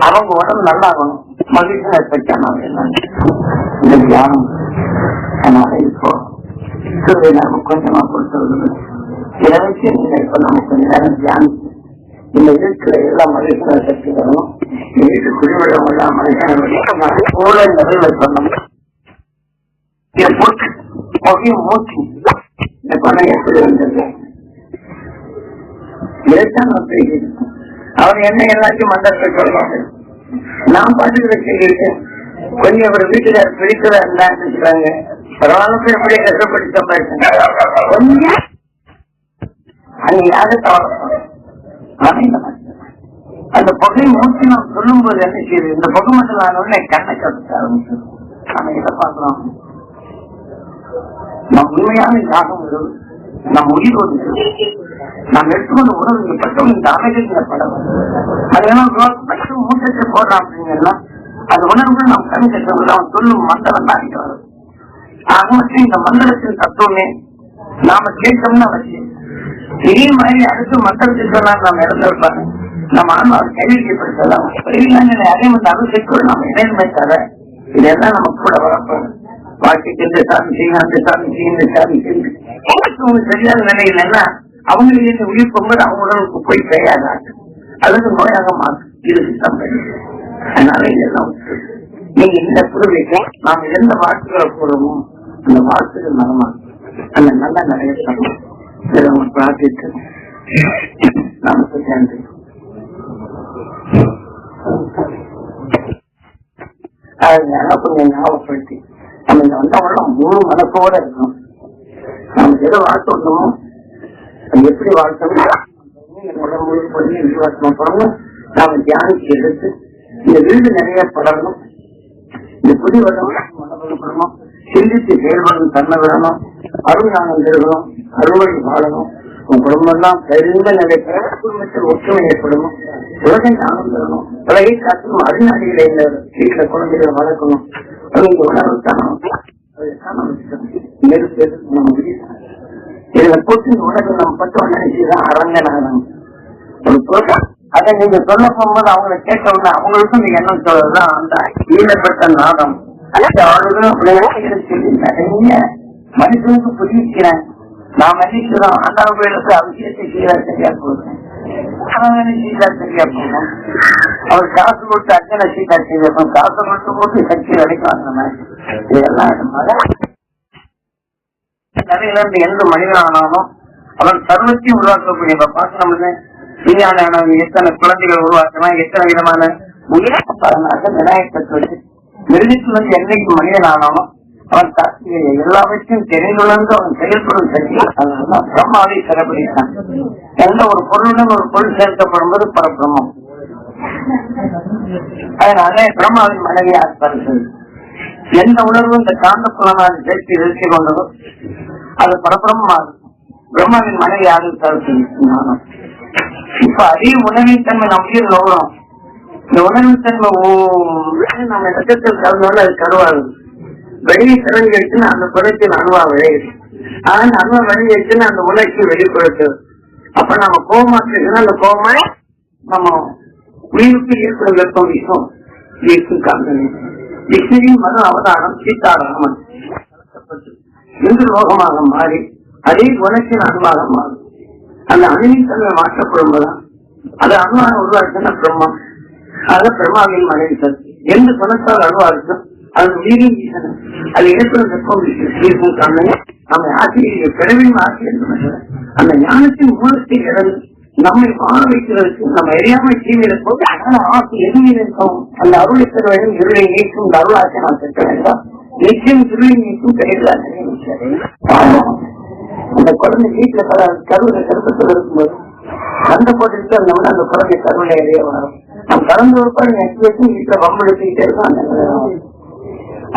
அவங்க உடம்பு நல்லா ஆகணும், மகிழ்ச்சியா இருப்பாங்க. இந்த தியானம் அதனால இப்போ நமக்கு கொஞ்சமா பொறுத்தவர்கள் இதை வச்சு நீங்க இப்ப நமக்கு கொஞ்ச நேரம் தியானிச்சு இந்த இருக்கிற எல்லா மகிழ்ச்சியா சக்தி வரணும். வீட்டு குடிவிடம் எல்லாம் மகிழ்ச்சியான போல நிறைய சொன்னோம். புகையும் மூச்சு இந்த கொலை எப்படி வந்தது அவர் என்ன எல்லாத்தையும் மண்டலத்தை சொல்றாங்க. நான் பாட்டுக்கிற செய்திருக்கேன். கொஞ்சம் அவர் வீட்டுக்கார பிடிக்கிறாங்க, பரவாயில்ல எப்படி கஷ்டப்பட்டு சம்பாதிச்சாங்க. கொஞ்சம் அங்க யாரும் அந்த புகை மூச்சு நாம் சொல்லும் போது என்ன செய்யுது, இந்த புகை மட்டும் ஆனோடனே கண்ணை கட்ட ஆரம்பிச்சு நம்ம இதை பார்க்கலாம். நம் உண்மையான யாகம் நம் உயிர் வந்து நாம் எடுத்துக்கொண்ட உணவு பட்டம் இந்த அமைதியில் படம் அதெல்லாம் மூச்சத்தை போடுறான் அப்படின்னா அந்த உணர்வு நாம் கண் கட்டவர்கள் அவன் சொல்லும் மந்திரம் தான் இங்க வரும். ஆக மட்டும் இந்த மந்திரத்தின் தத்துவமே நாம கேட்டோம்னா வச்சு இதே மாதிரி அடுத்து மக்களுக்கு சொல்லாம் நம்ம இறந்திருப்பாங்க. நம்ம ஆன்மா கேள்விப்படுத்தலாம். அதே மாதிரி அபிஷேகத்தோடு நம்ம இணைமை தர இதெல்லாம் நம்ம கூட வரப்போம். வாழ்க்கைக்கு இந்த சாமி செய்யணும், அந்த சாமி செய்யும், இந்த சாமி செய்யும். அவங்க சரியான நிலையில் என்ன அவங்களுக்கு உயிர் போகும்போது அவங்க உடலுக்கு போய் செய்யாதாங்க. அதுக்கு நோயாக மாறும். இதுக்கு சம்பளம். அதனால இதெல்லாம் நீங்க இந்த புதுவைக்கு நாம எந்த வாழ்த்துக்களை போடுறோமோ அந்த வாழ்த்துக்கள் மனமா அந்த நல்ல நிறைய சம்பளம் இதை அவங்க பிரார்த்தித்து நமக்கு சேர்ந்து கொஞ்சம் ஞாபகப்படுத்தி நம்ம இங்க வந்தவங்கள முழு மனத்தோட இருக்கணும். நாம எதை வாழ்த்தோமோ அது எப்படி வாழ்த்தணும் உடம்பு பண்ணி விசுவாசம் பண்ணணும். நாம தியானிச்சு எடுத்து இந்த வீடு நிறைய படணும். இந்த புதி வரணும் சிந்தித்து செயல்படணும். தன்மை விடணும். அருள் ஞானம் பெறணும். அறுவடை வாழணும். உன் குடும்பம் எல்லாம் பெருந்த நிலைக்கிற குடும்பத்தில் ஒற்றுமை ஏற்படணும். உலகை ஞானம் பெறணும். உலகை காக்கணும். அருநாடிகளை இந்த வீட்டுல குழந்தைகளை வளர்க்கணும். அவங்க உணர்வு தரணும். இதுல போட்டு உலக நம்ம பட்டு நினைச்சுதான் அரங்கனாகணும். ஒரு தோட்டம் அதை நீங்க சொல்ல போகும்போது அவங்களை கேட்க உடனே அவங்களுக்கும் நீங்க என்ன சொல்றதுதான் அந்த ஈழப்பட்ட நாதம் நிறைய மனுஷனுக்கு புரிவிக்கிறேன். நான் மன்னிக்கிறோம். அண்ணாவுக்கு அவசியத்தை சீரா சரியா போடுறேன். சீரா சரியா போகணும். அவர் காசு கொடுத்து அர்ச்சனை சீட்டா செய்யணும். காசு கொடுத்து போட்டு சக்தி வரைக்கும் அந்த மாதிரி இதெல்லாம் நிறையில இருந்து எந்த மனிதனானாலும் அவன் சர்வத்தையும் உருவாக்கக்கூடிய பாசனம் விஞ்ஞான எத்தனை குழந்தைகள் உருவாக்கலாம், எத்தனை விதமான உயிர் விநாயகத்தை மிருகத்துல இருந்து என்னைக்கு மனிதன் ஆனாலும் அவன் எல்லாவற்றையும் தெரிந்துள்ளது அவன் செயல்படும் சக்தி. அதனாலதான் பிரம்மாவை சிறப்பிடித்தான். எந்த ஒரு பொருளுடன் ஒரு பொருள் சேர்க்கப்படும் போது பரபிரம்மம். அதனால பிரம்மாவின் மனைவியா இருப்பார்கள். எந்த உணர்வும் இந்த காந்த புலனாக சேர்த்து நிறுத்திக் கொண்டதோ அது பரபிரம்மா பிரம்மாவின் மனைவியாக தருணம். இப்ப அதே உணவின் தன்மை நம்ம உயிர் நோகிறோம். இந்த உணவின் தன்மை நம்ம ரத்தத்தில் கலந்தாலும் அது கருவாது. வெளியே கலந்து எடுத்துன்னா அந்த குறைச்சில் அணுவா விளையுது. ஆனா அணுவா விளைஞ்சிருச்சுன்னா அந்த உணர்ச்சி வெளிப்படுத்துது. அப்ப நம்ம கோபமாக்குறதுன்னா அந்த கோபமா நம்ம உயிருக்கு ஏற்படும் வெப்பம் வீசும். வீசும் காந்தனி விஷ்ணுவின் மறு அவதாரம் சீதாராமன் இந்து லோகமாக மாறி அதே குணத்தின் அணுவாக மாறும். அந்த அணுவின் தன்மை மாற்றப்படும் போதுதான் அது அணுவான உருவாக்குன்னா பிரம்மம். அது பிரம்மாவின் மனைவி சக்தி. எந்த குணத்தால் அணுவா இருக்கும் அது உயிரின் வீசணும். அது ஏற்படும் வெப்பம் வீசும் காரணம் நம்ம ஆசிரியர்கள் பிறவின் ஆசிரியர் அந்த ஞானத்தின் மூலத்தை இழந்து நம்மை வாழ வைக்கிறதுக்கு நம்ம அறியாமை தீவிர போது ஆசை எதுவும் இருக்கும். அந்த அருளை பெற வேண்டும். இருளை நீக்கும் இந்த அருளாசை நான் பெற்ற வேண்டாம். நிச்சயம் இருளை நீக்கும் கிடையாது. அந்த குழந்தை வீட்டுல கருவில கருப்பத்தில் இருக்கும்போது சண்டை போட்டுட்டு இருந்தோம்னா அந்த குழந்தை கருவில எதைய வரும். நம்ம கலந்து ஒருப்பாடு நெக்ஸ்ட் வீட்டுல பம்பெடுத்துக்கிட்டே இருக்கோம்.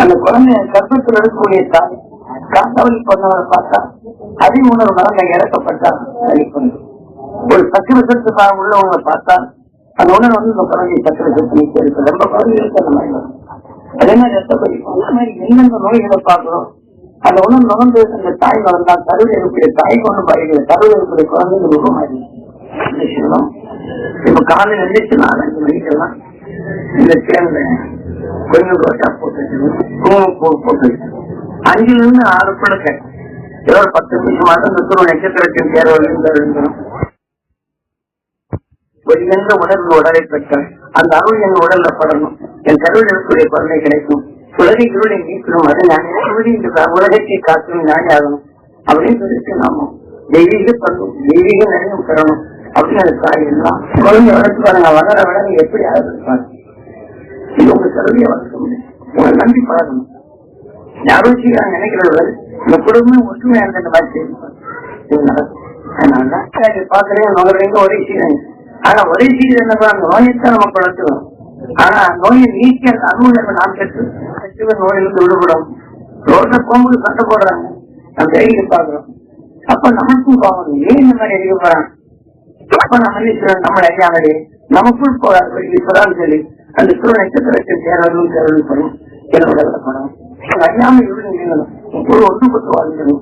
அந்த குழந்தை கர்ப்பத்தில் இருக்கக்கூடிய தாய் காத்தாவளி பண்ணவரை பார்த்தா அதி உணர்வு மரங்க இறக்கப்பட்டா ஒரு சக்கரத்து உள்ளவங்களை பார்த்தா அந்த உணர்வு வந்து இந்த குழந்தை சக்கரத்து இருக்கு. ரொம்ப குழந்தை இருக்கு. அந்த மாதிரி அதே மாதிரி ரத்தப்படிக்கும். அந்த மாதிரி என்னென்ன நோய்களை பார்க்கிறோம் அந்த உணவு நுகர்ந்து அந்த தாய் வளர்ந்தா கருவில் இருக்கக்கூடிய தாய் கொண்டு பாருங்க. கருவில் இருக்கக்கூடிய குழந்தைங்க ரொம்ப மாதிரி இப்ப காலையில் எழுந்திரிச்சு 4-5 மணிக்கெல்லாம் இந்த சேர்ந்த கொஞ்சம் ரோட்டா போட்டு குங்குமப்பூ போட்டு 5லிருந்து 6 பழக்க ஏதோ 10 நிமிஷமாக இந்த துருவ நட்சத்திரத்தின் தேர்வு ஒரு எந்த உணர்வு உடலை பெற்றால் அந்த அருள் என் உடல்ல படணும். என் கருவில் இருக்கக்கூடிய குழந்தை கிடைக்கும். உலகை இருளை நீக்கணும். அது நான் உலகத்தை காக்கணும். நானே ஆகணும் அப்படின்னு சொல்லிட்டு நாம தெய்வீக பண்ணும் தெய்வீக நிலையம் பெறணும் அப்படின்னு காரியெல்லாம் குழந்தை வளர்த்து பாருங்க. வளர வளர எப்படி ஆகிருப்பாங்க. இது உங்க கருவியை வளர்க்க முடியும். உங்களை நம்பி பழகணும். யாரும் செய்யறாங்க நினைக்கிறவர்கள் இந்த குடும்பம் ஒற்றுமையா இருந்த மாதிரி செய்யணும். அதனால பாக்குறேன் நுகர்றீங்க ஒரே செய்யறாங்க. ஆனா ஒரே செய்யறது என்ன அந்த நோயத்தான் நம்ம வளர்த்துக்கணும். ஆனா நோயை நீக்க அனுமதி நான் பெற்று நோயிலிருந்து விடுபடும். ரோட்ல போகும்போது சண்டை போடுறாங்க. நம்ம எழுதி பாக்குறோம். அப்ப நமக்கும் போகணும். ஏன் இந்த மாதிரி எழுதி போறாங்க. அப்ப நம்ம நினைக்கிறோம் நம்ம அறியாமலே நமக்குள் போறாங்க. இப்பதான் சொல்லி அந்த சிறு நட்சத்திரத்தில் சேரலும் சேரலும் படும் என்னோட படம் அறியாமல் இருந்து ஒன்று பத்து வாழ்ந்துடும்.